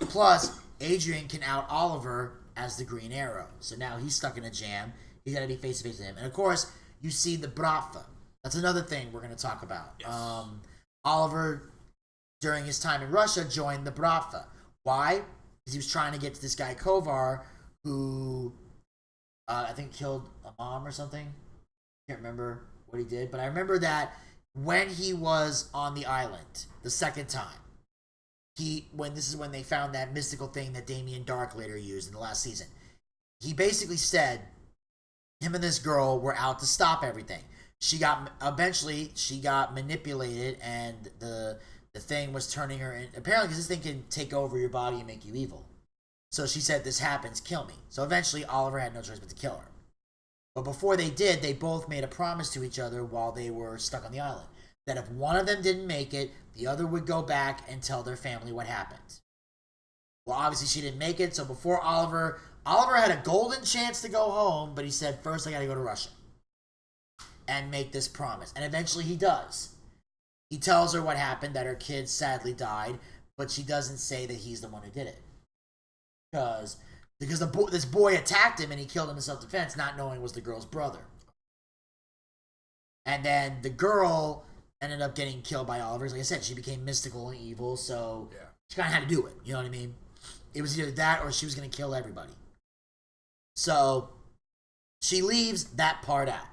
Plus, Adrian can out Oliver as the Green Arrow. So now he's stuck in a jam. He's got to be face to face with him. And of course, you see the Bratva. That's another thing we're going to talk about. Yes. Oliver, during his time in Russia, joined the Bratva. Why? Because he was trying to get to this guy Kovar, who I think killed a mom or something. Can't remember what he did, but I remember that when he was on the island the second time, this is when they found that mystical thing that Damien Dark later used in the last season. He basically said him and this girl were out to stop everything. Eventually she got manipulated, and the thing was turning her in. Apparently, because this thing can take over your body and make you evil. So she said, "This happens, kill me." So eventually, Oliver had no choice but to kill her. But before they did, they both made a promise to each other while they were stuck on the island, that if one of them didn't make it, the other would go back and tell their family what happened. Well, obviously she didn't make it, so before Oliver had a golden chance to go home, but he said, first I gotta go to Russia and make this promise. And eventually he does. He tells her what happened, that her kid sadly died, but she doesn't say that he's the one who did it. Because this boy attacked him and he killed him in self-defense, not knowing it was the girl's brother. And then the girl ended up getting killed by Oliver. Like I said, she became mystical and evil, so she kind of had to do it. You know what I mean? It was either that or she was going to kill everybody. So she leaves that part out,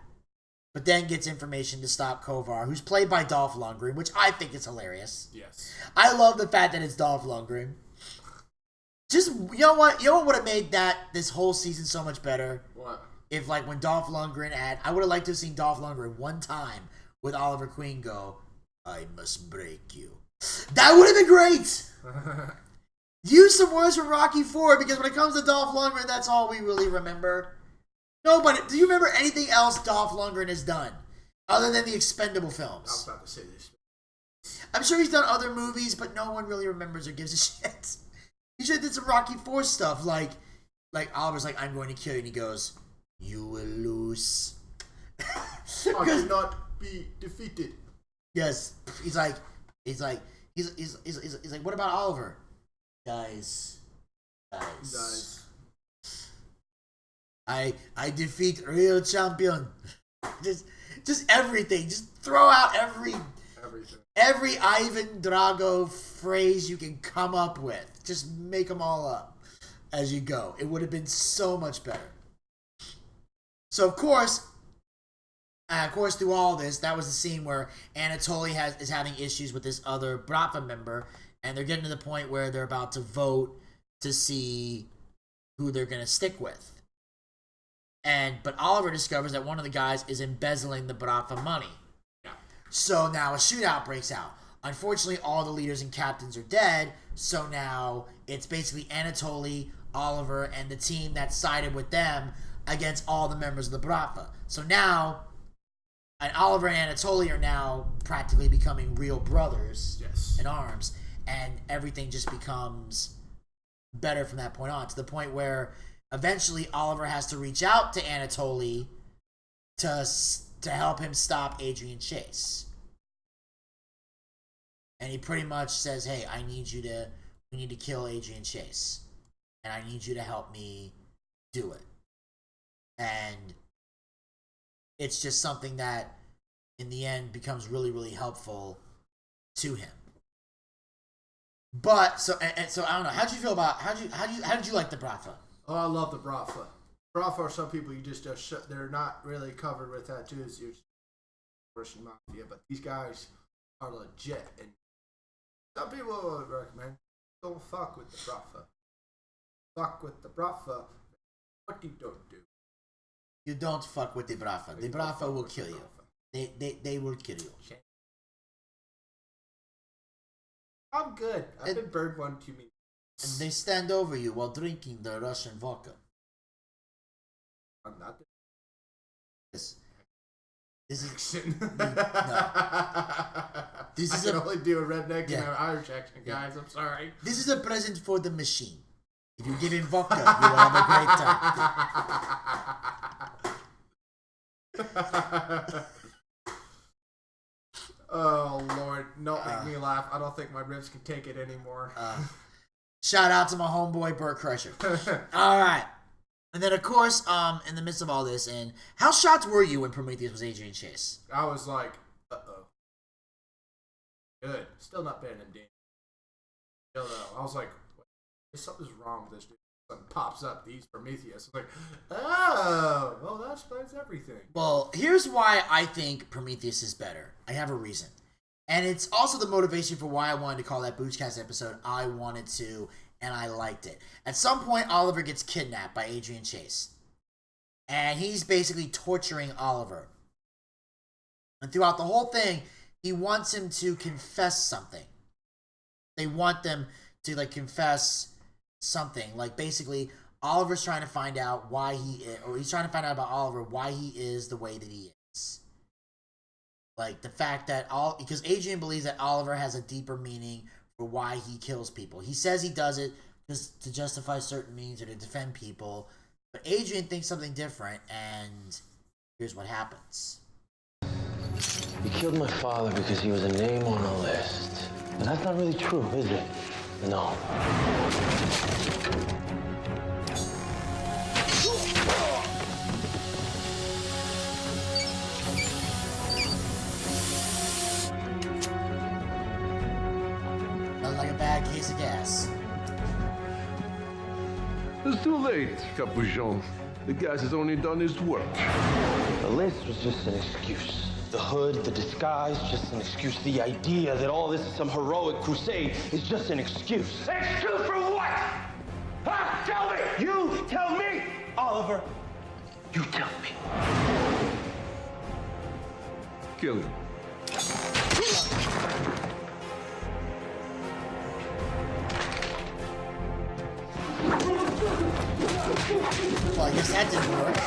but then gets information to stop Kovar, who's played by Dolph Lundgren, which I think is hilarious. Yes. I love the fact that it's Dolph Lundgren. Just, you know what would have made this whole season so much better? What? If, like, when Dolph Lundgren I would have liked to have seen Dolph Lundgren one time with Oliver Queen go, "I must break you." That would have been great! Use some words from Rocky IV, because when it comes to Dolph Lundgren, that's all we really remember. Nobody. Do you remember anything else Dolph Lundgren has done other than the Expendable films? I was about to say this. I'm sure he's done other movies, but no one really remembers or gives a shit. He should have did some Rocky IV stuff, like Oliver's like, "I'm going to kill you," and he goes, "You will lose." I cannot be defeated. Yes, he's like, "What about Oliver?" Guys. I defeat real champion. Just everything. Just throw out everything. Every Ivan Drago phrase you can come up with. Just make them all up as you go. It would have been so much better. So of course, through all this, that was the scene where Anatoly is having issues with this other Bratva member, and they're getting to the point where they're about to vote to see who they're going to stick with. But Oliver discovers that one of the guys is embezzling the Bratva money. Yeah. So now a shootout breaks out. Unfortunately, all the leaders and captains are dead, so now it's basically Anatoly, Oliver, and the team that sided with them against all the members of the Bratva. So now, Oliver and Anatoly are now practically becoming real brothers in arms, and everything just becomes better from that point on, to the point where eventually Oliver has to reach out to Anatoly to help him stop Adrian Chase. And he pretty much says, "Hey, we need to kill Adrian Chase, and I need you to help me do it." And it's just something that in the end becomes really, really helpful to him. But so I don't know. How'd you feel about how did you like the Bratva? Oh, I love the Bratva. Bratva are some people you just they're not really covered with tattoos. You're just Russian mafia, but these guys are legit. And some people would recommend don't fuck with the Bratva. Fuck with the Bratva. What you don't do? You don't fuck with the Bratva. The Bratva will kill you. They will kill you. I'm good. I've been burned one too many. And they stand over you while drinking the Russian vodka. I'm not. This is no. This is I can only do a redneck and an Irish accent, guys. I'm sorry. This is a present for the machine. If you give him vodka, you will have a great time. Oh Lord, don't make me laugh. I don't think my ribs can take it anymore. Shout out to my homeboy Burt Crusher. All right, and then of course, in the midst of all this, and how shocked were you when Prometheus was Adrian Chase? I was like, good. Still not better than Dan. Still though, I was like, something's wrong with this dude. Something pops up. He's Prometheus. I was like, oh, well, that explains everything. Well, here's why I think Prometheus is better. I have a reason. And it's also the motivation for why I wanted to call that Boochcast episode. I wanted to, and I liked it. At some point, Oliver gets kidnapped by Adrian Chase. And he's basically torturing Oliver. And throughout the whole thing, he wants him to confess something. They want them to, like, confess something. Like, basically, Oliver's trying to find out why he is, or he's trying to find out about Oliver why he is the way that he is. Like, the fact that because Adrian believes that Oliver has a deeper meaning for why he kills people. He says he does it just to justify certain means or to defend people, but Adrian thinks something different, and here's what happens. You killed my father because he was a name on a list. And that's not really true, is it? No. Nothing like a bad case of gas. It's too late, Capuchon. The gas has only done its work. The list was just an excuse. The hood, the disguise, just an excuse. The idea that all this is some heroic crusade is just an excuse. Excuse for what? Huh? Tell me! You tell me! Oliver, you tell me. Kill him. Well, I guess that didn't work.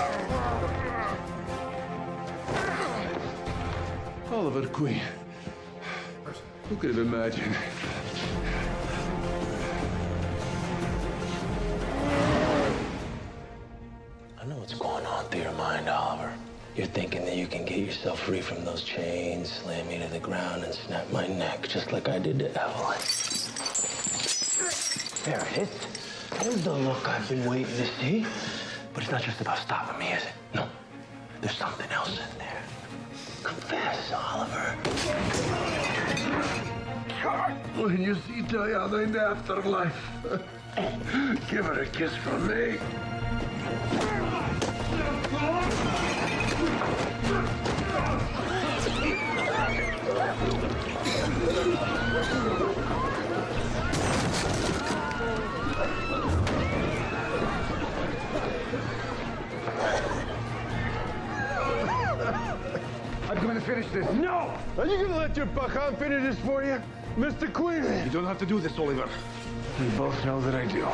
Oliver Queen. Who could have imagined? I know what's going on through your mind, Oliver. You're thinking that you can get yourself free from those chains, slam me to the ground, and snap my neck, just like I did to Evelyn. There it is. There's the look I've been waiting to see. But it's not just about stopping me, is it? No. There's something else in there. Confess, Oliver. When you see Diana in the afterlife, give her a kiss from me. I'm going to finish this. No! Are you going to let your Bacan finish this for you? Mr. Queen! You don't have to do this, Oliver. We both know that I do.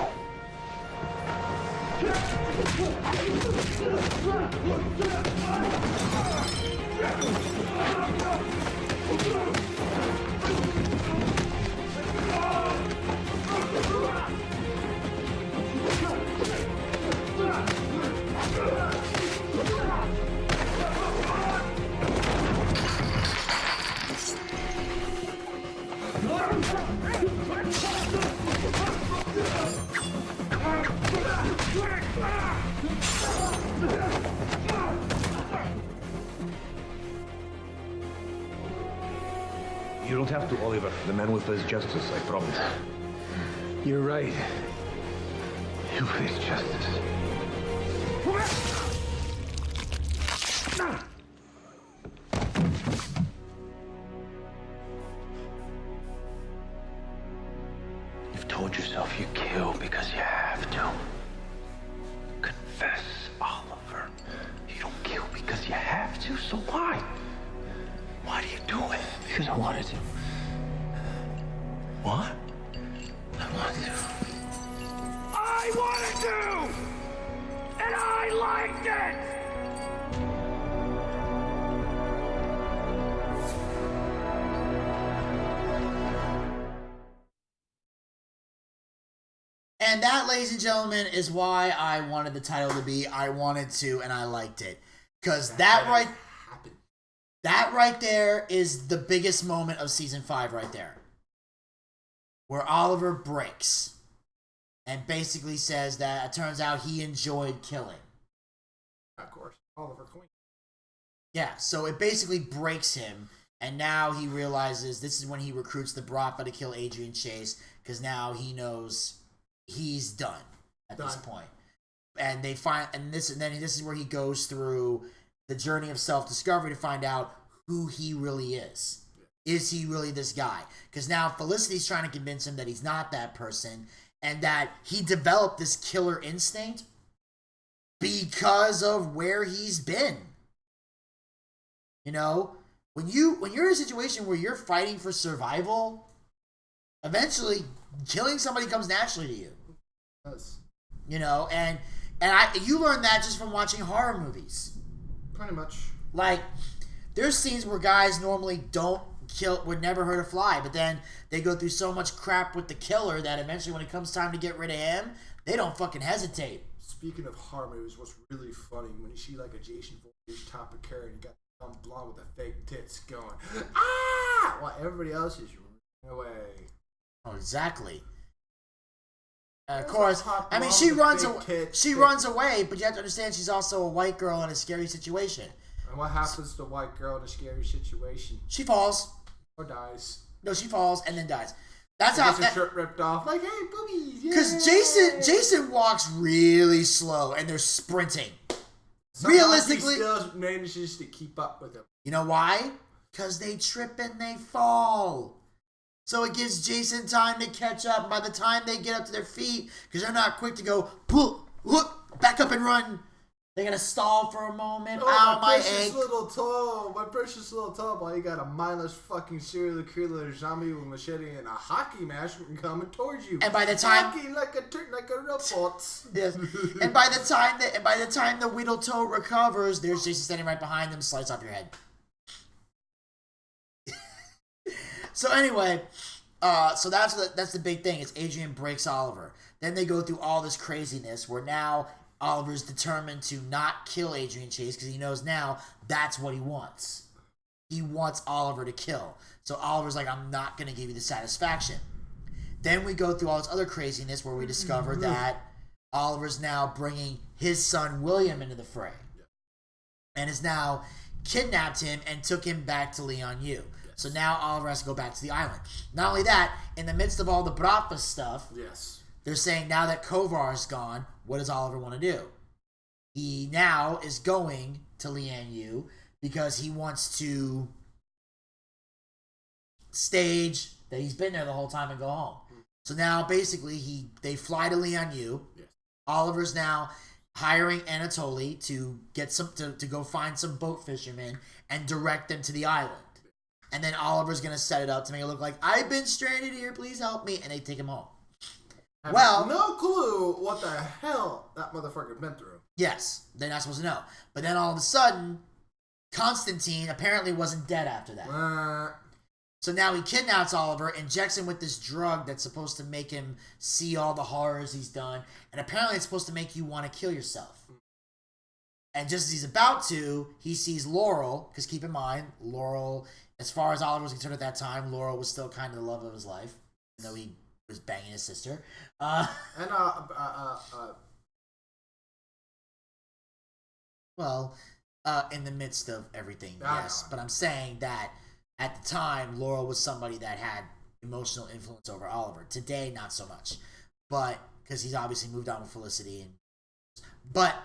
You don't have to, Oliver. The man will face justice, I promise. You're right. He'll face justice. You've told yourself you kill because you have to. Confess, Oliver. You don't kill because you have to, so why? Why do you do it? Because I wanted to. What? I wanted to. I wanted to! And I liked it! And that, ladies and gentlemen, is why I wanted the title to be I Wanted To and I Liked It. Because that right there is the biggest moment of season 5 right there. Where Oliver breaks and basically says that it turns out he enjoyed killing. Of course, Oliver Queen. Yeah, so it basically breaks him, and now he realizes this is when he recruits the Bratva to kill Adrian Chase, because now he knows he's done at this point. And they find, and this is where he goes through the journey of self-discovery to find out who he really is. Is he really this guy? Because now Felicity's trying to convince him that he's not that person, and that he developed this killer instinct because of where he's been. You know, when you're in a situation where you're fighting for survival, eventually killing somebody comes naturally to you. It does. You know, and you learn that just from watching horror movies. Pretty much. Like, there's scenes where guys normally would never hurt a fly, but then they go through so much crap with the killer that eventually when it comes time to get rid of him, they don't fucking hesitate. Speaking of horror movies, what's really funny when you see like a Jason Voorhees top of carrot and you got some blonde with the fake tits going, ah! While everybody else is running away. Oh, exactly. Of course, I mean, she runs away, but you have to understand she's also a white girl in a scary situation. And what happens to a white girl in a scary situation? She falls. Or dies. No, she falls and then dies. That's she how. Gets her shirt ripped off. Like, hey, boobies. Because Jason walks really slow and they're sprinting. Somehow Realistically, he still manages to keep up with him. You know why? Because they trip and they fall. So it gives Jason time to catch up. By the time they get up to their feet, because they're not quick to go, look, back up and run. They're going to stall for a moment. Oh, ow, my precious ankle. little toe. My precious little toe. While you got a mindless fucking serial killer zombie with a machete and a hockey mask coming towards you. And by the time... Hockey like a robot. Yes. And by the time the Whittle toe recovers, there's Jason standing right behind them, slice off your head. So anyway, so that's the big thing. It's Adrian breaks Oliver. Then they go through all this craziness where now Oliver's determined to not kill Adrian Chase because he knows now that's what he wants. He wants Oliver to kill. So Oliver's like, I'm not going to give you the satisfaction. Then we go through all this other craziness where we discover that Oliver's now bringing his son William into the fray. And has now kidnapped him and took him back to Leon Yu. So now Oliver has to go back to the island. Not only that, in the midst of all the Bratva stuff, they're saying now that Kovar is gone, what does Oliver want to do? He now is going to Lian Yu because he wants to stage that he's been there the whole time and go home. So now basically they fly to Lian Yu. Oliver's now hiring Anatoly to get to go find some boat fishermen and direct them to the island. And then Oliver's going to set it up to make it look like, I've been stranded here, please help me. And they take him home. Well, no clue what the hell that motherfucker been through. Yes, they're not supposed to know. But then all of a sudden, Constantine apparently wasn't dead after that. So now he kidnaps Oliver, injects him with this drug that's supposed to make him see all the horrors he's done. And apparently it's supposed to make you want to kill yourself. And just as he's about to, he sees Laurel, because keep in mind, Laurel, as far as Oliver was concerned at that time, Laurel was still kind of the love of his life, even though he was banging his sister. Well, in the midst of everything, yes. But I'm saying that at the time, Laurel was somebody that had emotional influence over Oliver. Today, not so much. But, because he's obviously moved on with Felicity. But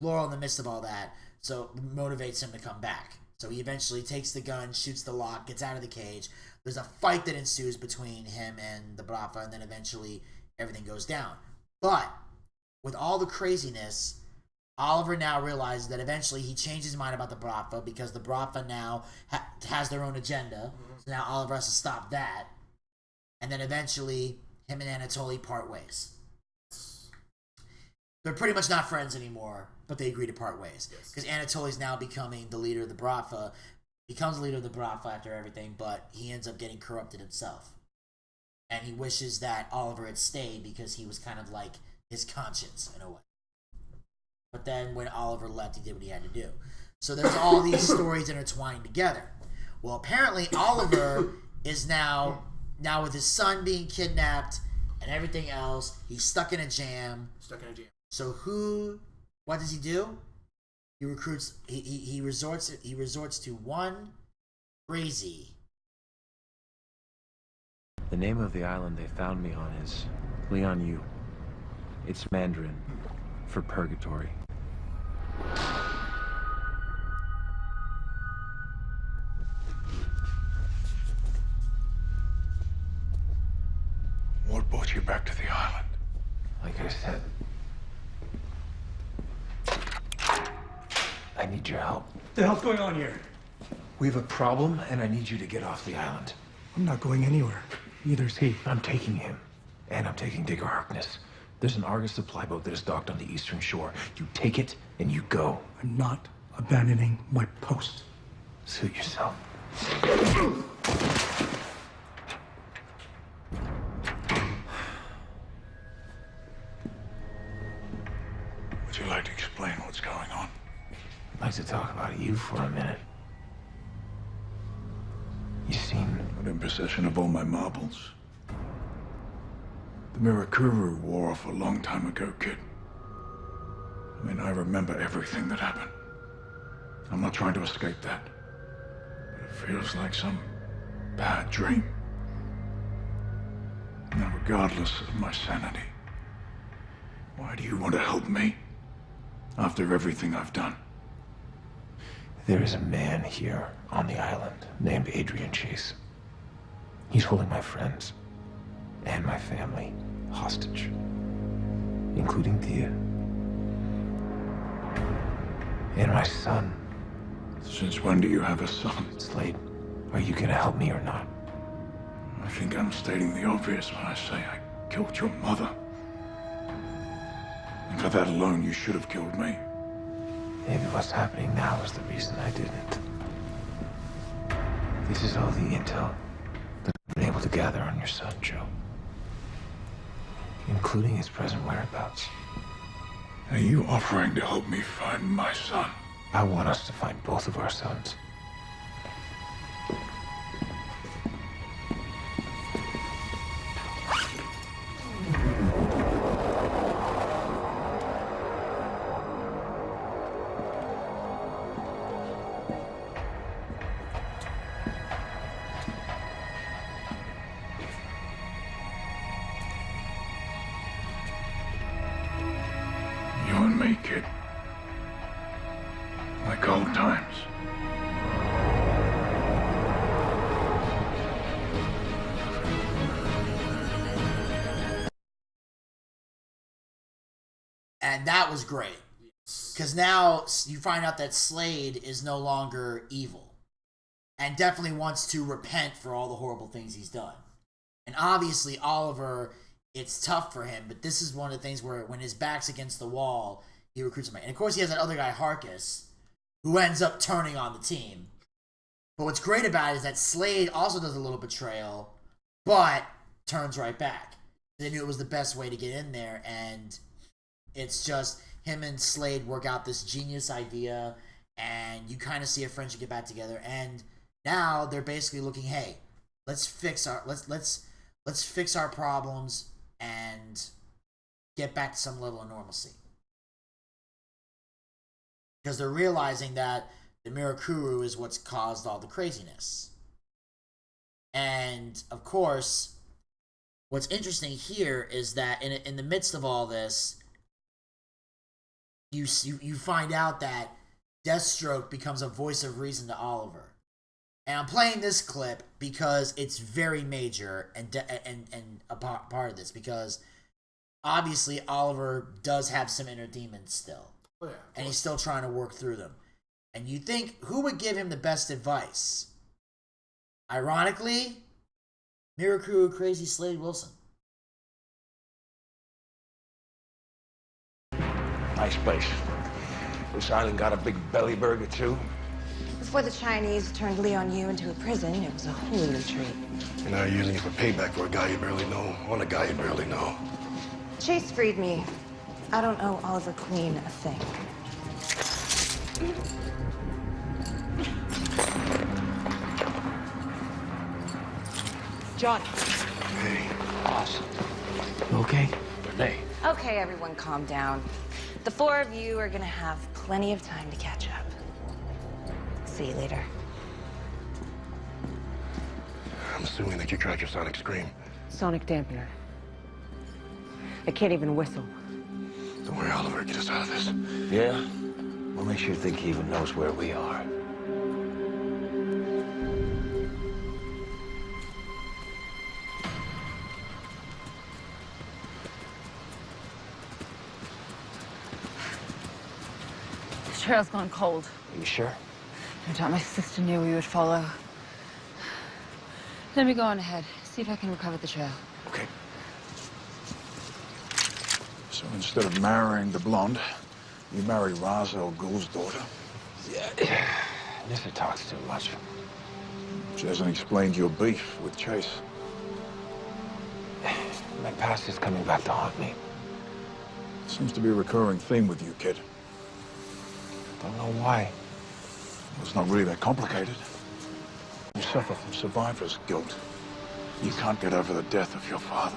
Laurel, in the midst of all that, so motivates him to come back. So he eventually takes the gun, shoots the lock, gets out of the cage. There's a fight that ensues between him and the Bratva, and then eventually everything goes down. But with all the craziness, Oliver now realizes that eventually he changed his mind about the Bratva because the Bratva now has their own agenda. So now Oliver has to stop that. And then eventually him and Anatoly part ways. They're pretty much not friends anymore, but they agree to part ways. Because Anatoly's now becoming the leader of the Bratva, becomes the leader of the Bratva after everything, but he ends up getting corrupted himself. And he wishes that Oliver had stayed because he was kind of like his conscience in a way. But then when Oliver left, he did what he had to do. So there's all these stories intertwined together. Well, apparently Oliver is now with his son being kidnapped and everything else, he's stuck in a jam. So what does he do? He recruits, he resorts to one crazy. The name of the island they found me on is Lian Yu. It's Mandarin for purgatory. What brought you back to the island? Like I said, I need your help. What the hell's going on here? We have a problem, and I need you to get off the island. I'm not going anywhere. Neither's he. I'm taking him, and I'm taking Digger Harkness. There's an Argus supply boat that is docked on the eastern shore. You take it, and you go. I'm not abandoning my post. Suit yourself. Would you like to explain what's going on? I'd like to talk about you for a minute. You seem... Not in possession of all my marbles. The Mirakuru wore off a long time ago, kid. I mean, I remember everything that happened. I'm not trying to escape that. But it feels like some bad dream. Now, regardless of my sanity, why do you want to help me? After everything I've done. There is a man here on the island named Adrian Chase. He's holding my friends and my family hostage, including Thea. And my son. Since when do you have a son? Slade, are you gonna help me or not? I think I'm stating the obvious when I say I killed your mother. And for that alone, you should have killed me. Maybe what's happening now is the reason I didn't. This is all the intel that I've been able to gather on your son, Joe. Including his present whereabouts. Are you offering to help me find my son? I want us to find both of our sons. You and me, kid. Like old times. And that was great. Because now you find out that Slade is no longer evil. And definitely wants to repent for all the horrible things he's done. And obviously Oliver, it's tough for him, but this is one of the things where when his back's against the wall, he recruits somebody. And of course he has that other guy, Harkus, who ends up turning on the team. But what's great about it is that Slade also does a little betrayal, but turns right back. They knew it was the best way to get in there, and it's just him and Slade work out this genius idea, and you kind of see a friendship get back together. And now they're basically looking, hey, let's fix our problems and get back to some level of normalcy. Because they're realizing that the Mirakuru is what's caused all the craziness. And of course, what's interesting here is that in the midst of all this, you find out that Deathstroke becomes a voice of reason to Oliver. And I'm playing this clip because it's very major and a part of this, because obviously Oliver does have some inner demons still. Oh, yeah, and he's still trying to work through them. And you think, who would give him the best advice? Ironically, Miracle Crazy Slade Wilson. Nice place. This island got a big belly burger, too. Before the Chinese turned Leon Yu into a prison, it was a holy retreat. And now you're using it for payback for a guy you barely know, on a guy you barely know. Chase freed me. I don't owe Oliver Queen a thing. John. Hey. Awesome. You okay? Hey. Okay, everyone calm down. The four of you are gonna have plenty of time to catch up. See you later. I'm assuming that you tried your sonic scream. Sonic dampener. I can't even whistle. Don't worry, Oliver. Get us out of this. Yeah? What makes you think he even knows where we are? The trail's gone cold. Are you sure? I thought my sister knew we would follow. Let me go on ahead, see if I can recover the trail. Okay. So instead of marrying the blonde, you marry Ra's al Ghul's daughter? Yeah. Nissa talks too much. She hasn't explained your beef with Chase. My past is coming back to haunt me. Seems to be a recurring theme with you, kid. Don't know why. Well, it's not really that complicated. You suffer from survivor's guilt. You can't get over the death of your father.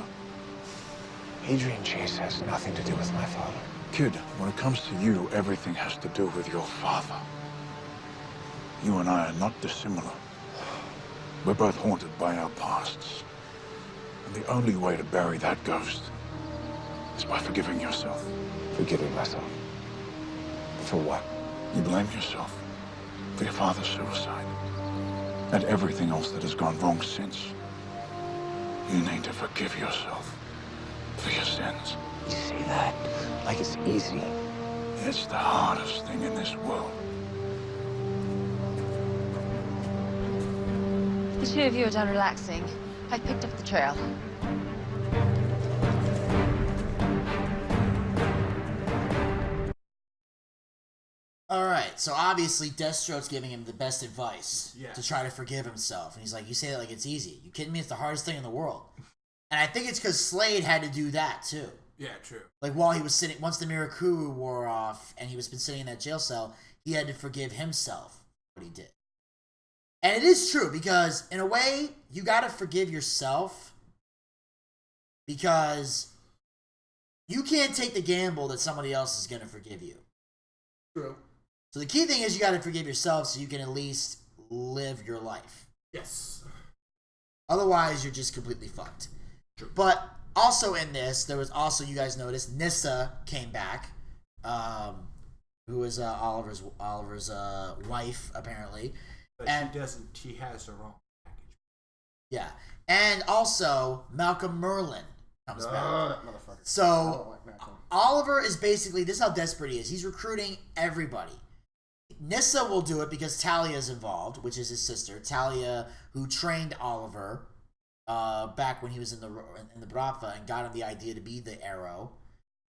Adrian Chase has nothing to do with my father. Kid, when it comes to you, everything has to do with your father. You and I are not dissimilar. We're both haunted by our pasts. And the only way to bury that ghost is by forgiving yourself. Forgiving myself? For what? You blame yourself for your father's suicide and everything else that has gone wrong since. You need to forgive yourself for your sins. You say that like it's easy. It's the hardest thing in this world. The two of you are done relaxing. I picked up the trail. Alright, so obviously Deathstroke's giving him the best advice Yeah. to try to forgive himself. And he's like, you say that like it's easy. You kidding me? It's the hardest thing in the world. And I think it's because Slade had to do that too. Yeah, true. Like while he was sitting, once the Mirakuru wore off and he was been sitting in that jail cell, he had to forgive himself for what he did. And it is true because in a way, you gotta forgive yourself because you can't take the gamble that somebody else is gonna forgive you. True. So the key thing is you gotta forgive yourself so you can at least live your life. Yes. Otherwise, you're just completely fucked. True. But also in this, there was also, you guys noticed, Nissa came back, who is Oliver's wife, apparently. But and she doesn't, she has her own package. yeah. And also, Malcolm Merlin comes back. That motherfucker. So, I don't like Malcolm. Oliver is basically, this is how desperate he is. He's recruiting everybody. Nissa will do it because Talia is involved, which is his sister. Talia, who trained Oliver back when he was in the Bratva and got him the idea to be the Arrow.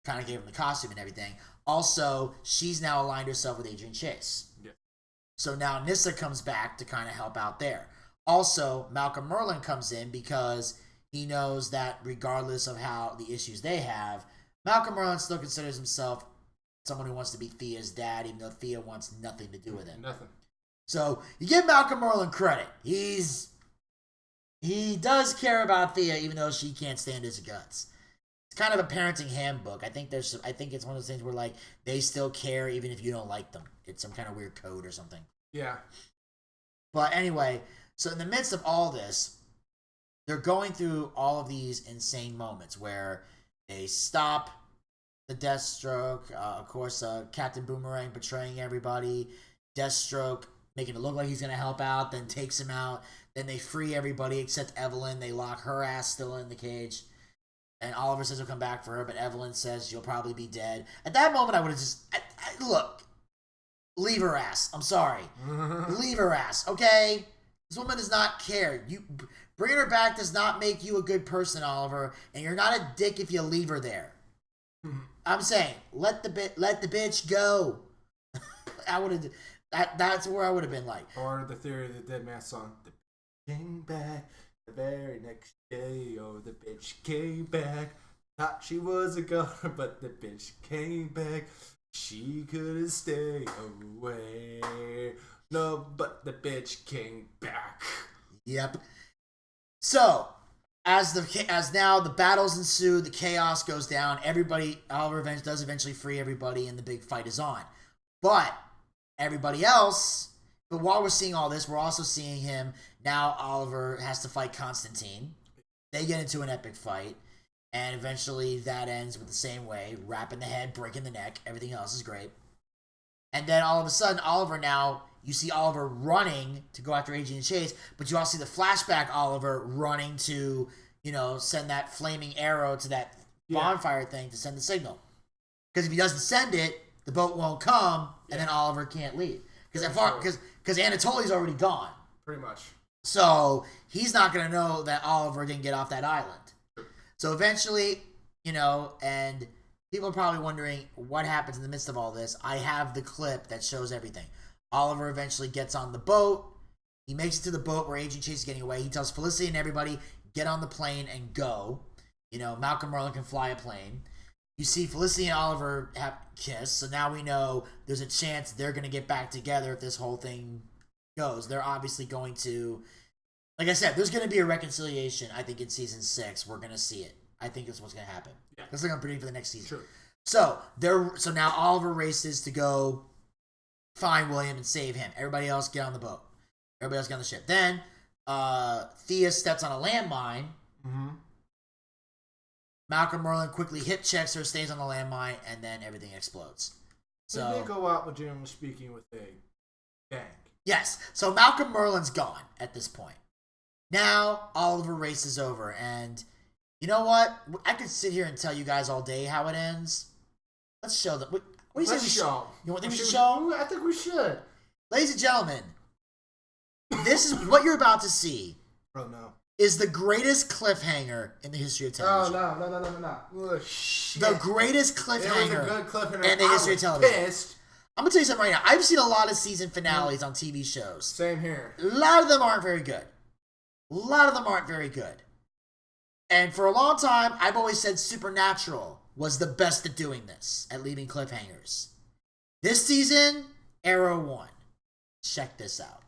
Kind of gave him the costume and everything. Also, she's now aligned herself with Adrian Chase. Yeah. So now Nissa comes back to kind of help out there. Also, Malcolm Merlin comes in because he knows that regardless of how the issues they have, Malcolm Merlin still considers himself someone who wants to be Thea's dad, even though Thea wants nothing to do with him. Nothing. So you give Malcolm Merlin credit. He does care about Thea, even though she can't stand his guts. It's kind of a parenting handbook. I think it's one of those things where like they still care even if you don't like them. It's some kind of weird code or something. Yeah. But anyway, so in the midst of all this, they're going through all of these insane moments where they stop the Deathstroke, of course, Captain Boomerang betraying everybody, Deathstroke making it look like he's going to help out, then takes him out, then they free everybody except Evelyn, they lock her ass still in the cage, and Oliver says he'll come back for her, but Evelyn says she'll probably be dead. At that moment, I would have just, look, leave her ass, I'm sorry, leave her ass, okay? This woman does not care. Bringing her back does not make you a good person, Oliver, and you're not a dick if you leave her there. I'm saying, let the bitch go. I would have. That's where I would have been like. Or the Theory of the Dead Man song. The bitch came back the very next day. Oh, the bitch came back. Thought she was a goner, but the bitch came back. She couldn't stay away. No, but the bitch came back. Yep. So, as now the battles ensue, the chaos goes down. Oliver does eventually free everybody, and the big fight is on. But everybody else, but while we're seeing all this, we're also seeing him now. Oliver has to fight Constantine. They get into an epic fight, and eventually that ends with the same way: wrapping the head, breaking the neck. Everything else is great. And then all of a sudden, you see Oliver running to go after Adrian Chase, but you also see the flashback Oliver running to, send that flaming arrow to that bonfire thing to send the signal. Because if he doesn't send it, the boat won't come, and then Oliver can't leave. Because Anatoli's already gone. Pretty much. So he's not going to know that Oliver didn't get off that island. So eventually, and people are probably wondering what happens in the midst of all this. I have the clip that shows everything. Oliver eventually gets on the boat. He makes it to the boat where Agent Chase is getting away. He tells Felicity and everybody, get on the plane and go. Malcolm Merlin can fly a plane. You see Felicity and Oliver have kiss, so now we know there's a chance they're going to get back together if this whole thing goes. They're obviously going to, like I said, there's going to be a reconciliation, I think, in season 6. We're going to see it. I think that's what's going to happen. Yeah. That's what I'm predicting for the next season. Sure. So now Oliver races to go find William and save him. Everybody else get on the boat. Everybody else get on the ship. Then Thea steps on a landmine. Mm-hmm. Malcolm Merlin quickly hip checks her, stays on the landmine, and then everything explodes. So they go out, generally speaking, with a bang. Yes. So Malcolm Merlin's gone at this point. Now Oliver races over, and you know what? I could sit here and tell you guys all day how it ends. Let's show them. What do you say we show? You want to show? I think we should. Ladies and gentlemen, this is what you're about to see. Oh no. Is the greatest cliffhanger in the history of television. No. Oh, shit. The greatest cliffhanger, it was a good cliffhanger in the history of television. Pissed. I'm going to tell you something right now. I've seen a lot of season finales on TV shows. Same here. A lot of them aren't very good. And for a long time, I've always said Supernatural was the best at doing this, at leaving cliffhangers. This season, Arrow won. Check this out.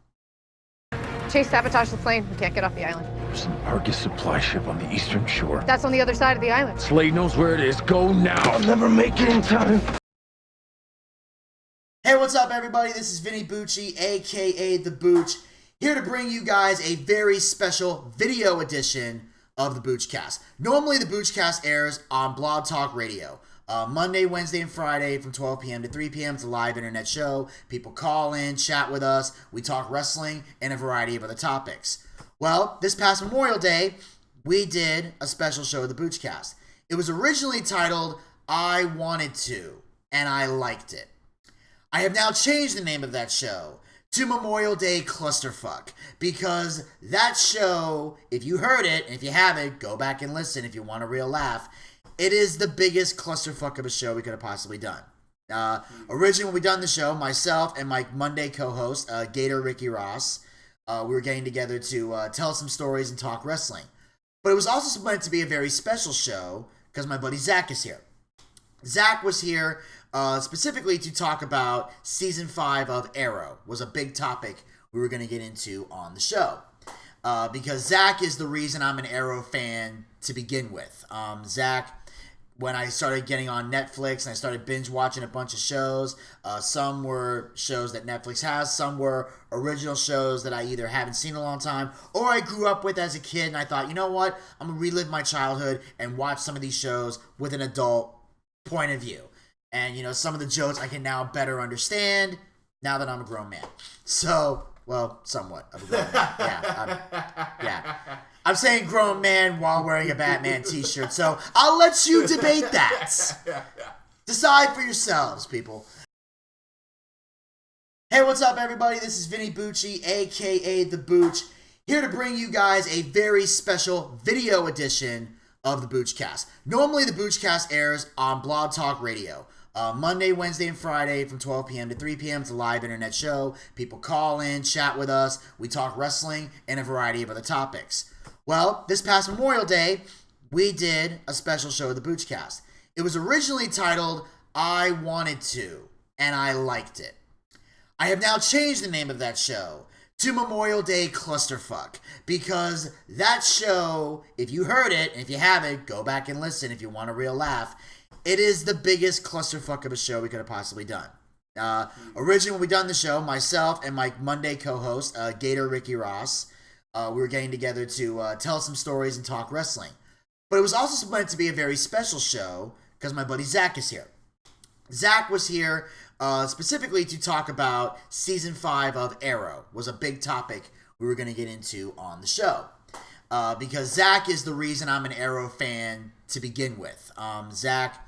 Chase sabotaged the plane. We can't get off the island. There's an Argus supply ship on the eastern shore. That's on the other side of the island. Slade knows where it is. Go now. I'll never make it in time. Hey, what's up, everybody? This is Vinny Bucci, a.k.a. The Booch, here to bring you guys a very special video edition of the Boochcast. Normally, the Boochcast airs on Blog Talk Radio. Monday, Wednesday, and Friday from 12 p.m. to 3 p.m. It's a live internet show. People call in, chat with us. We talk wrestling and a variety of other topics. Well, this past Memorial Day, we did a special show of the Boochcast. It was originally titled I Wanted To, and I Liked It. I have now changed the name of that show to Memorial Day Clusterfuck, because that show, if you heard it, and if you haven't, go back and listen if you want a real laugh. It is the biggest clusterfuck of a show we could have possibly done. Originally, when we done the show, myself and my Monday co-host, Gator Ricky Ross, we were getting together to tell some stories and talk wrestling. But it was also meant to be a very special show because my buddy Zach is here. Zach was here specifically to talk about Season 5 of Arrow. Was a big topic we were going to get into on the show. Because Zach is the reason I'm an Arrow fan to begin with. Zach when I started getting on Netflix and I started binge watching a bunch of shows. Some were shows that Netflix has. Some were original shows that I either haven't seen in a long time or I grew up with as a kid, and I thought, you know what? I'm going to relive my childhood and watch some of these shows with an adult point of view. And, you know, some of the jokes I can now better understand now that I'm a grown man. So, well, somewhat of a grown man. Yeah. I'm saying grown man while wearing a Batman t-shirt, so I'll let you debate that. Decide for yourselves, people. Hey, what's up, everybody? This is Vinny Bucci, a.k.a. The Booch, here to bring you guys a very special video edition of the Boochcast. Normally, the Boochcast airs on Blog Talk Radio. Monday, Wednesday, and Friday from 12 p.m. to 3 p.m. It's a live internet show. People call in, chat with us. We talk wrestling and a variety of other topics. Well, this past Memorial Day, we did a special show of the Boochcast. It was originally titled I Wanted To, and I Liked It. I have now changed the name of that show to Memorial Day Clusterfuck, because that show, if you heard it, and if you haven't, go back and listen if you want a real laugh, it is the biggest clusterfuck of a show we could have possibly done. Originally, when we done the show, myself and my Monday co-host, Gator Ricky Ross, we were getting together to tell some stories and talk wrestling. But it was also meant to be a very special show because my buddy Zach is here. Zach was here specifically to talk about Season 5 of Arrow. Was a big topic we were going to get into on the show. Because Zach is the reason I'm an Arrow fan to begin with. Zach,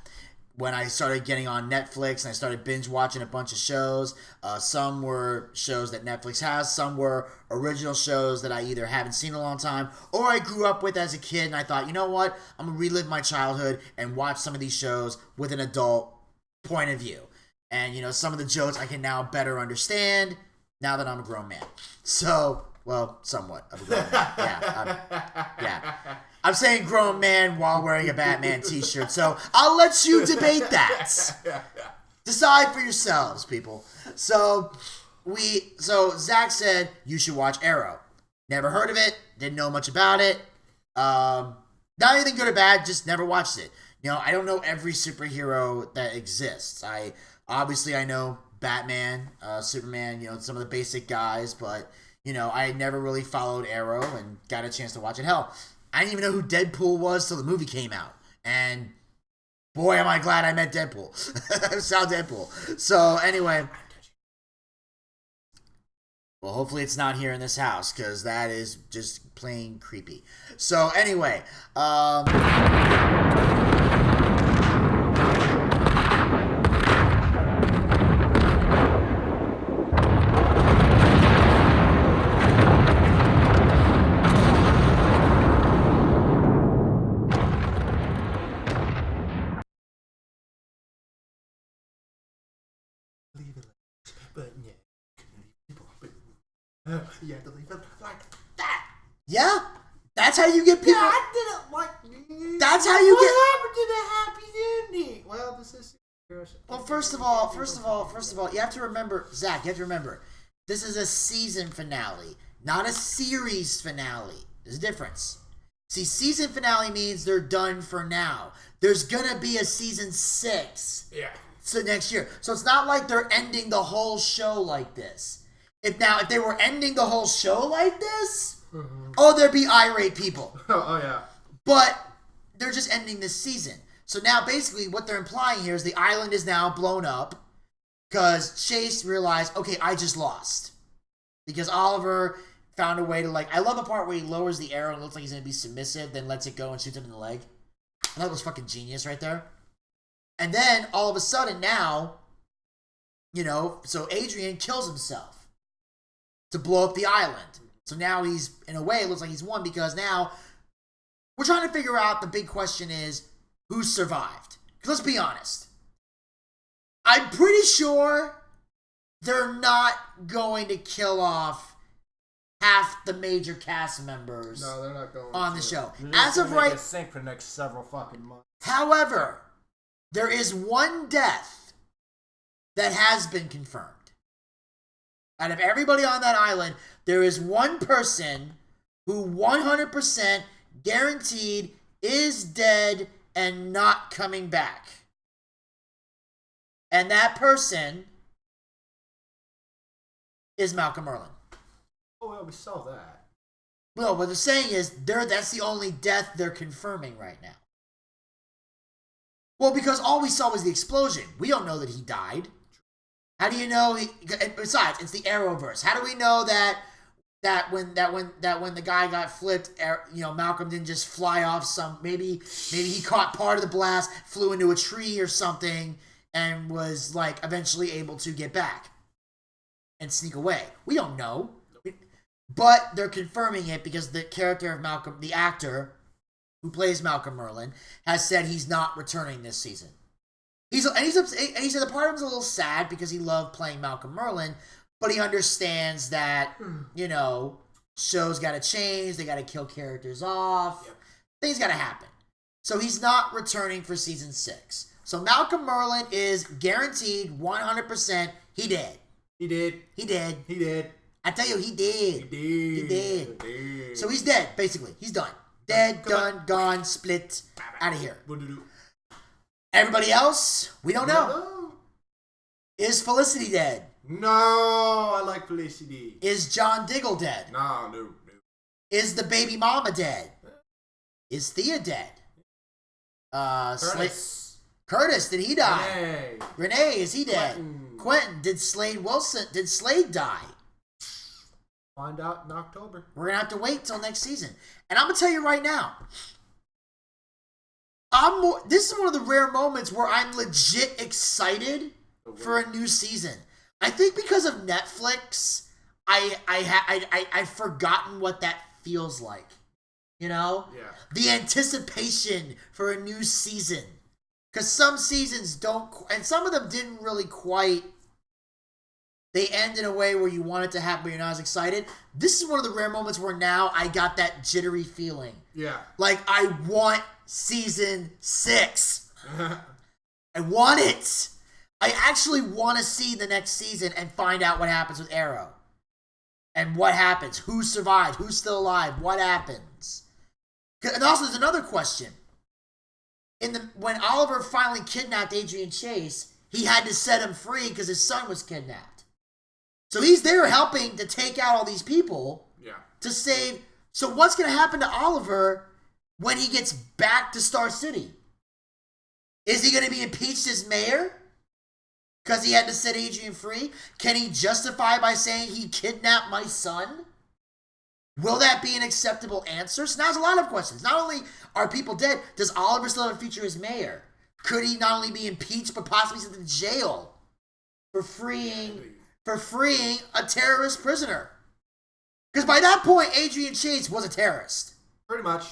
when I started getting on Netflix and I started binge watching a bunch of shows, some were shows that Netflix has, some were original shows that I either haven't seen in a long time or I grew up with as a kid, and I thought, you know what? I'm going to relive my childhood and watch some of these shows with an adult point of view. And, you know, some of the jokes I can now better understand now that I'm a grown man. So, well, somewhat of a grown man. Yeah. I'm saying grown man while wearing a Batman t-shirt, so I'll let you debate that. Decide for yourselves, people. So Zach said you should watch Arrow. Never heard of it, didn't know much about it. Not anything good or bad, just never watched it. You know, I don't know every superhero that exists. I know Batman, Superman, you know, some of the basic guys, but, you know, I never really followed Arrow and got a chance to watch it. Hell, I didn't even know who Deadpool was till the movie came out. And boy, am I glad I met Deadpool. I saw Deadpool. So anyway, well, hopefully it's not here in this house, because that is just plain creepy. So anyway, you have to leave it like that. Yeah, that's how you get people. Yeah, I didn't like. That's how you get. What happened to the happy ending? Well, this is. Well, first of all, you have to remember, Zach. You have to remember, this is a season finale, not a series finale. There's a difference. See, season finale means they're done for now. There's gonna be a season 6. Yeah. So next year. So it's not like they're ending the whole show like this. If they were ending the whole show like this, there'd be irate people. Oh yeah. But they're just ending this season. So now basically what they're implying here is the island is now blown up because Chase realized, okay, I just lost. Because Oliver found a way to, like, I love the part where he lowers the arrow and looks like he's going to be submissive, then lets it go and shoots him in the leg. And that was fucking genius right there. And then all of a sudden now, you know, so Adrian kills himself to blow up the island. So now he's, in a way, it looks like he's won, because now we're trying to figure out, the big question is, who survived? Because let's be honest. I'm pretty sure they're not going to kill off half the major cast members. No, they're not going on the show. As of right, sink for the next several fucking months. However, there is one death that has been confirmed. Out of everybody on that island, there is one person who 100% guaranteed is dead and not coming back. And that person is Malcolm Merlyn. Oh, well, we saw that. Well, what they're saying is that's the only death they're confirming right now. Well, because all we saw was the explosion. We don't know that he died. How do you know besides, it's the Arrowverse. How do we know that when the guy got flipped, Malcolm didn't just fly off maybe he caught part of the blast, flew into a tree or something, and was like eventually able to get back and sneak away. We don't know. But they're confirming it because the character of Malcolm, the actor who plays Malcolm Merlyn, has said he's not returning this season. He said the part of him's a little sad because he loved playing Malcolm Merlyn, but he understands that, shows got to change, they got to kill characters off, things got to happen. So he's not returning for season 6. So Malcolm Merlyn is guaranteed 100% he did. He did. He did. He did. I tell you, he did. He did. He did. So he's dead, basically. He's done. Dead, done, gone, split, out of here. Everybody else, we don't know. Is Felicity dead? No, I like Felicity. Is John Diggle dead? No. Is the baby mama dead? Is Thea dead? Curtis, did he die? Renee, is he dead? Quentin, did Slade die? Find out in October. We're going to have to wait till next season. And I'm going to tell you right now, this is one of the rare moments where I'm legit excited for a new season. I think because of Netflix, I've forgotten what that feels like. Yeah. The anticipation for a new season. Because some seasons don't, and some of them didn't really quite, they end in a way where you want it to happen, but you're not as excited. This is one of the rare moments where now I got that jittery feeling. Yeah. Like, I want season 6. I want it. I actually want to see the next season and find out what happens with Arrow. And what happens. Who survived? Who's still alive? What happens? And also, there's another question. When Oliver finally kidnapped Adrian Chase, he had to set him free because his son was kidnapped. So he's there helping to take out all these people to save. So what's going to happen to Oliver when he gets back to Star City? Is he going to be impeached as mayor because he had to set Adrian free? Can he justify by saying he kidnapped my son? Will that be an acceptable answer? So now there's a lot of questions. Not only are people dead, does Oliver still have a future as mayor? Could he not only be impeached but possibly sent to jail for freeing a terrorist prisoner? Because by that point, Adrian Chase was a terrorist. Pretty much.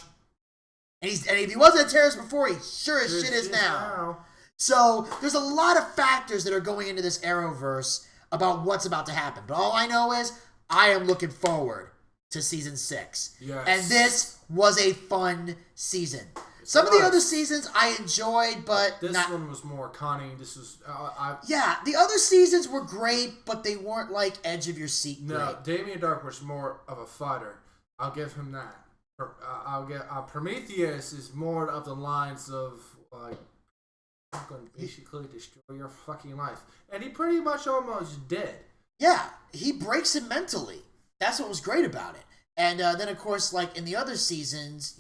And if he wasn't a terrorist before, he sure as shit is now. So there's a lot of factors that are going into this Arrowverse about what's about to happen. But all I know is I am looking forward to season 6. Yes. And this was a fun season. Some of the other seasons I enjoyed, but this one was more Connie. This was yeah, the other seasons were great, but they weren't like edge of your seat great. No, Damien Dark was more of a fighter. I'll give him that. I'll get Prometheus is more of the lines of like, I'm going to basically destroy your fucking life, and he pretty much almost did. Yeah, he breaks him mentally. That's what was great about it. And then, of course, like in the other seasons,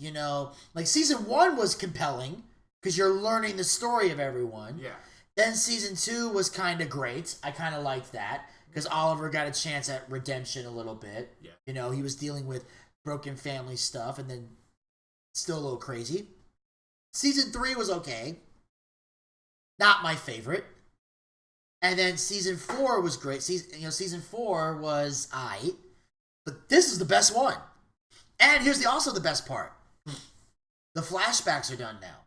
like season 1 was compelling because you're learning the story of everyone. Yeah. Then season 2 was kind of great. I kind of liked that because Oliver got a chance at redemption a little bit. Yeah. He was dealing with broken family stuff and then still a little crazy. Season 3 was okay. Not my favorite. And then season 4 was great. Season 4 was aight. But this is the best one. And here's also the best part. The flashbacks are done now.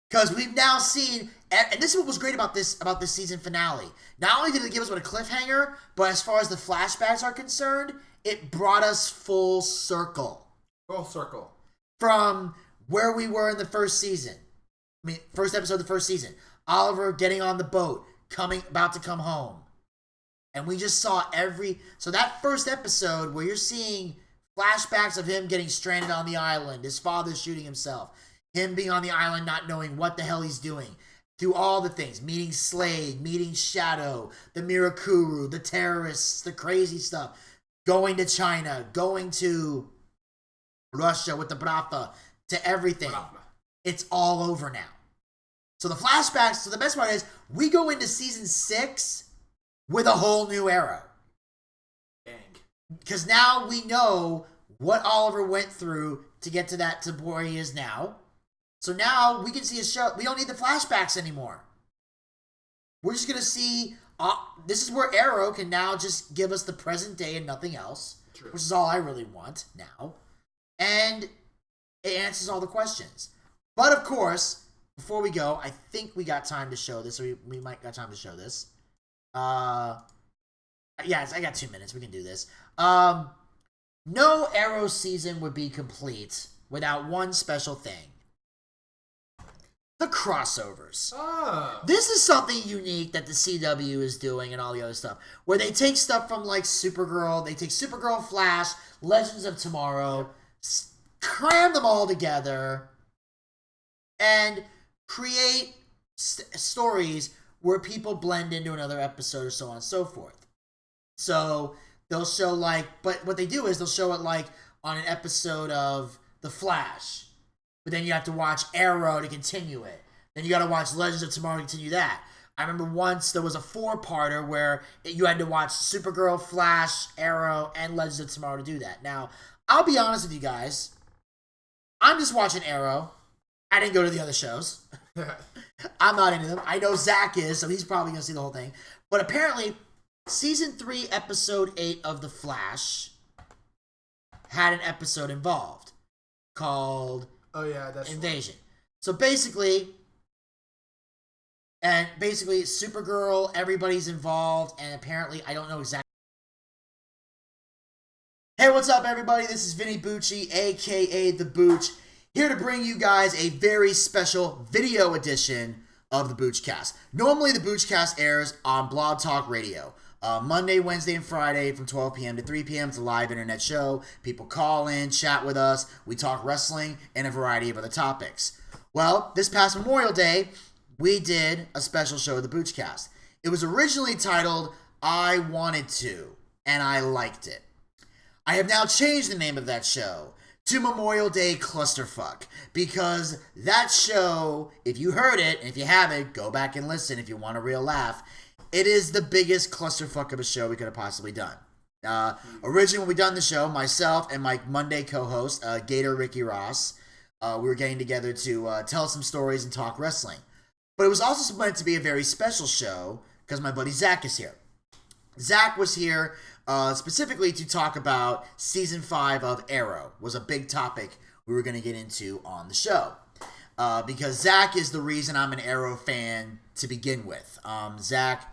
Because we've now seen, and this is what was great about this season finale. Not only did it give us a cliffhanger, but as far as the flashbacks are concerned, it brought us full circle. Full circle. From where we were in the first season. First episode of the first season. Oliver getting on the boat, about to come home. And we just saw so that first episode where you're seeing flashbacks of him getting stranded on the island, his father shooting himself. Him being on the island, not knowing what the hell he's doing. Through all the things, meeting Slade, meeting Shadow, the Mirakuru, the terrorists, the crazy stuff. Going to China, going to Russia with the Bratva, to everything. It's all over now. So the flashbacks, so the best part is, we go into season 6 with a whole new Arrow. Dang. Because now we know what Oliver went through to get to where he is now. So now we can see a show. We don't need the flashbacks anymore. We're just going to see, this is where Arrow can now just give us the present day and nothing else. True. Which is all I really want now. And it answers all the questions. But of course, before we go, I think we got time to show this. Or we might got time to show this. Yes, I got 2 minutes. We can do this. No Arrow season would be complete without one special thing. The crossovers. This is something unique that the CW is doing and all the other stuff. Where they take stuff from like Supergirl. They take Supergirl, Flash, Legends of Tomorrow, cram them all together, and create stories where people blend into another episode or so on and so forth. So they'll show but what they do is they'll show it like on an episode of The Flash. But then you have to watch Arrow to continue it. Then you got to watch Legends of Tomorrow to continue that. I remember once there was a 4-parter where you had to watch Supergirl, Flash, Arrow, and Legends of Tomorrow to do that. Now, I'll be honest with you guys. I'm just watching Arrow. I didn't go to the other shows. I'm not into them. I know Zach is, so he's probably going to see the whole thing. But apparently, Season 3, Episode 8 of The Flash had an episode involved called... Oh yeah, that's Invasion. So basically, Supergirl, everybody's involved, and apparently, I don't know exactly. Hey, what's up, everybody? This is Vinny Bucci, aka the Booch, here to bring you guys a very special video edition of the Boochcast. Normally, the Boochcast airs on Blog Talk Radio. Monday, Wednesday, and Friday from 12 p.m. to 3 p.m. It's a live internet show. People call in, chat with us. We talk wrestling and a variety of other topics. Well, this past Memorial Day, we did a special show of the Boochcast. It was originally titled I Wanted To, and I Liked It. I have now changed the name of that show to Memorial Day Clusterfuck, because that show, if you heard it, and if you haven't, go back and listen if you want a real laugh. It is the biggest clusterfuck of a show we could have possibly done. Originally, when we done the show, myself and my Monday co-host, Gator Ricky Ross, we were getting together to tell some stories and talk wrestling. But it was also meant to be a very special show because my buddy Zach is here. Zach was here specifically to talk about Season 5 of Arrow. Was a big topic we were going to get into on the show. Because Zach is the reason I'm an Arrow fan to begin with. Zach...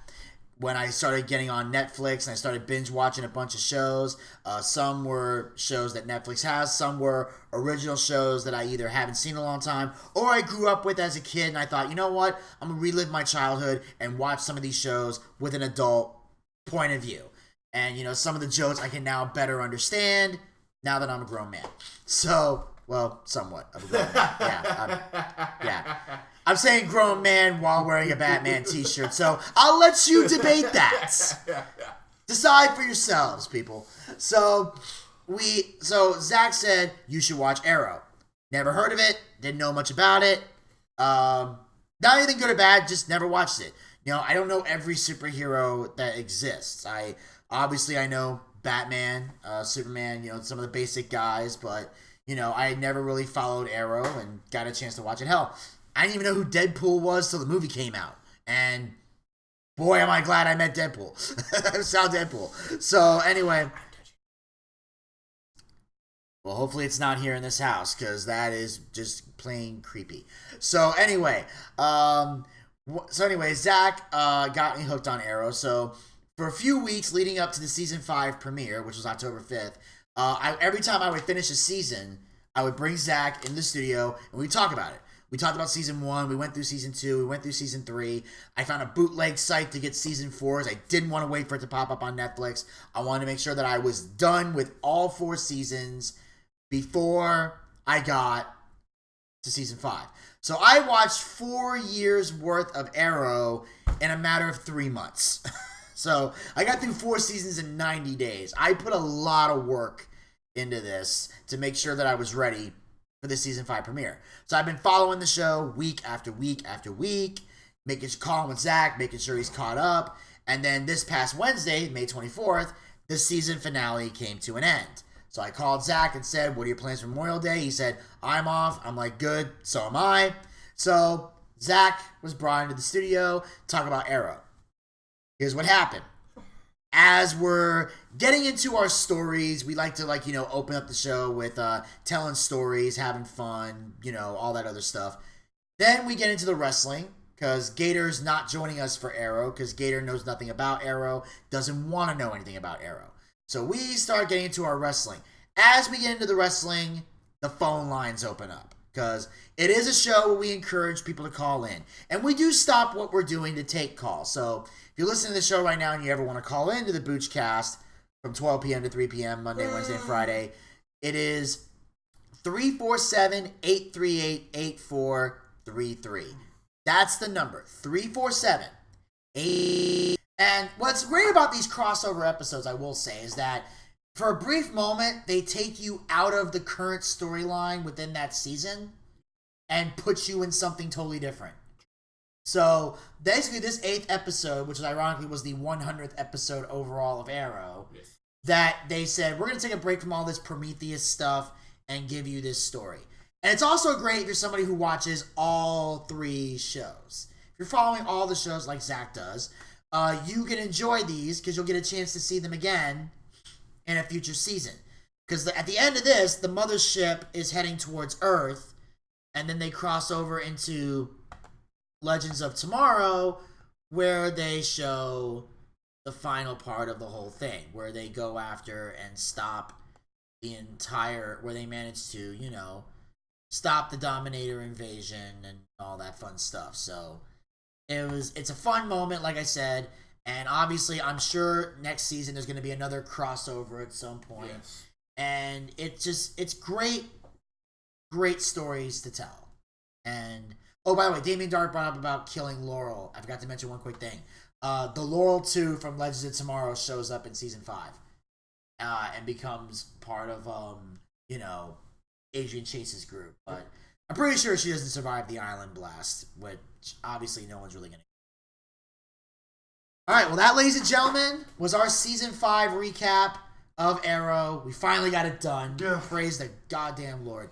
When I started getting on Netflix and I started binge watching a bunch of shows, some were shows that Netflix has, some were original shows that I either haven't seen in a long time or I grew up with as a kid and I thought, you know what, I'm going to relive my childhood and watch some of these shows with an adult point of view. And, you know, some of the jokes I can now better understand now that I'm a grown man. So, well, somewhat of a grown man. Yeah. I'm saying grown man while wearing a Batman t-shirt, so I'll let you debate that. Decide for yourselves, people. So Zach said, you should watch Arrow. Never heard of it, didn't know much about it. Not anything good or bad, just never watched it. You know, I don't know every superhero that exists. I know Batman, Superman, you know, some of the basic guys, but, you know, I had never really followed Arrow and got a chance to watch it. Hell, I didn't even know who Deadpool was till the movie came out. And boy, am I glad I met Deadpool. I saw Deadpool. So anyway. Well, hopefully it's not here in this house, because that is just plain creepy. So anyway. Zach got me hooked on Arrow. So for a few weeks leading up to the Season 5 premiere, which was October 5th, every time I would finish a season, I would bring Zach in the studio and we'd talk about it. We talked about Season 1, we went through Season 2, we went through Season 3. I found a bootleg site to get Season 4, as I didn't want to wait for it to pop up on Netflix. I wanted to make sure that I was done with all 4 seasons before I got to season 5. So I watched 4 years worth of Arrow in a matter of 3 months. So I got through 4 seasons in 90 days. I put a lot of work into this to make sure that I was ready for the season 5 premiere. So I've been following the show week after week after week, calling with Zach, making sure he's caught up. And then this past Wednesday, May 24th, the season finale came to an end. So I called Zach and said, what are your plans for Memorial Day? He said, I'm off. I'm like, good, so am I. So Zach was brought into the studio to talk about Arrow. Here's what happened. As we're getting into our stories, we like to open up the show with telling stories, having fun, all that other stuff. Then we get into the wrestling because Gator's not joining us for Arrow because Gator knows nothing about Arrow, doesn't want to know anything about Arrow. So we start getting into our wrestling. As we get into the wrestling, the phone lines open up because it is a show where we encourage people to call in. And we do stop what we're doing to take calls. So if you're listening to the show right now and you ever want to call into the Booch Cast from 12 p.m. to 3 p.m. Monday, Wednesday, and Friday, it is 347-838-8433. That's the number, 347-8. And what's great about these crossover episodes, I will say, is that for a brief moment, they take you out of the current storyline within that season and put you in something totally different. So basically this 8th episode, which ironically was the 100th episode overall of Arrow, yes, that they said, we're going to take a break from all this Prometheus stuff and give you this story. And it's also great if you're somebody who watches all 3 shows. If you're following all the shows like Zach does, you can enjoy these because you'll get a chance to see them again in a future season. Because at the end of this, the mothership is heading towards Earth, and then they cross over into Legends of Tomorrow, where they show the final part of the whole thing, where they go after and stop the entire, where they manage to, stop the Dominator invasion and all that fun stuff. So it's a fun moment, like I said, and obviously I'm sure next season there's going to be another crossover at some point. Yes. And it's great stories to tell. And oh, by the way, Damien Dark brought up about killing Laurel. I forgot to mention one quick thing. The Laurel 2 from Legends of Tomorrow shows up in season 5 and becomes part of Adrian Chase's group. But I'm pretty sure she doesn't survive the island blast, which obviously no one's really going to. All right, well, that, ladies and gentlemen, was our season 5 recap of Arrow. We finally got it done. Yeah. Praise the goddamn Lord.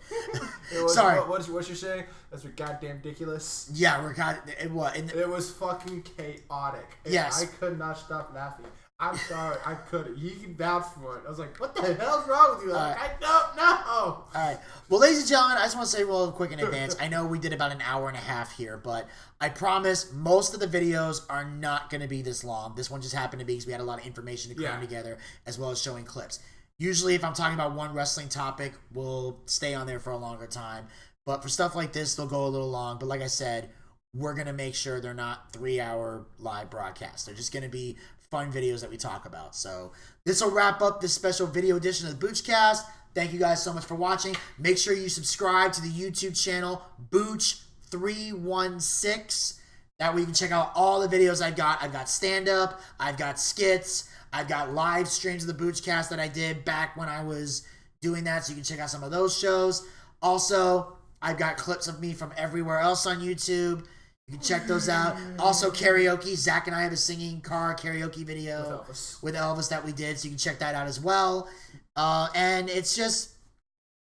Sorry. What you're saying? That's goddamn ridiculous. Yeah, it was fucking chaotic. Yes. I could not stop laughing. I'm sorry, I couldn't. You can vouch for it. I was like, what the hell's wrong with you? I don't know. All right. Well, ladies and gentlemen, I just want to say real quick in advance, I know we did about an hour and a half here, but I promise most of the videos are not going to be this long. This one just happened to be because we had a lot of information to cram together, as well as showing clips. Usually, if I'm talking about one wrestling topic, we'll stay on there for a longer time. But for stuff like this, they'll go a little long. But like I said, we're going to make sure they're not 3-hour live broadcasts. They're just going to be fun videos that we talk about. So this will wrap up this special video edition of the Boochcast. Thank you guys so much for watching. Make sure you subscribe to the YouTube channel Booch316. That way you can check out all the videos I've got. I've got stand-up, I've got skits, I've got live streams of the Boochcast that I did back when I was doing that, so you can check out some of those shows. Also, I've got clips of me from everywhere else on YouTube. You can check those out. Also, karaoke. Zach and I have a singing car karaoke video with Elvis that we did, so you can check that out as well. And it's just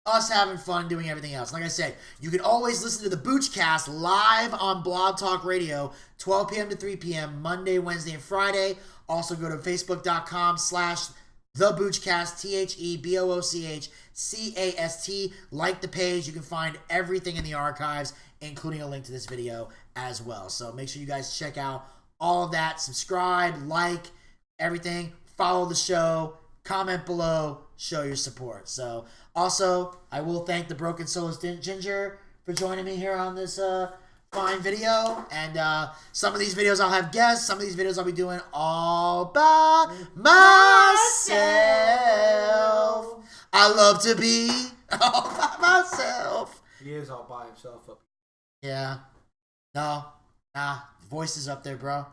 us having fun doing everything else. Like I said, you can always listen to the Boochcast live on Blog Talk Radio, 12 p.m. to 3 p.m., Monday, Wednesday, and Friday. Also, go to facebook.com/TheBoochcast, TheBoochcast. Like the page. You can find everything in the archives, including a link to this video as well. So make sure you guys check out all of that. Subscribe, like, everything. Follow the show. Comment below. Show your support. So also, I will thank the Broken Soulless Ginger for joining me here on this fine video. And some of these videos I'll have guests. Some of these videos I'll be doing all by myself. I love to be all by myself. He is all by himself up. Yeah. No. Nah. Voices up there, bro.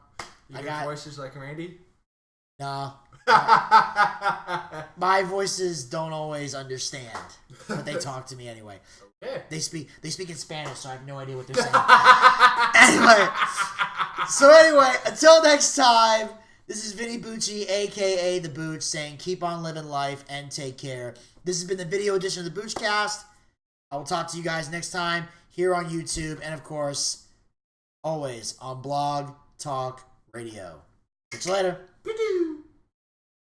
You got voices like Randy? No. My voices don't always understand, but they talk to me anyway. Okay. They speak in Spanish, so I have no idea what they're saying. Anyway, until next time, this is Vinny Bucci, aka the Booch, saying keep on living life and take care. This has been the video edition of the Boochcast. I will talk to you guys next time here on YouTube, and of course, always on Blog Talk Radio. Catch you later.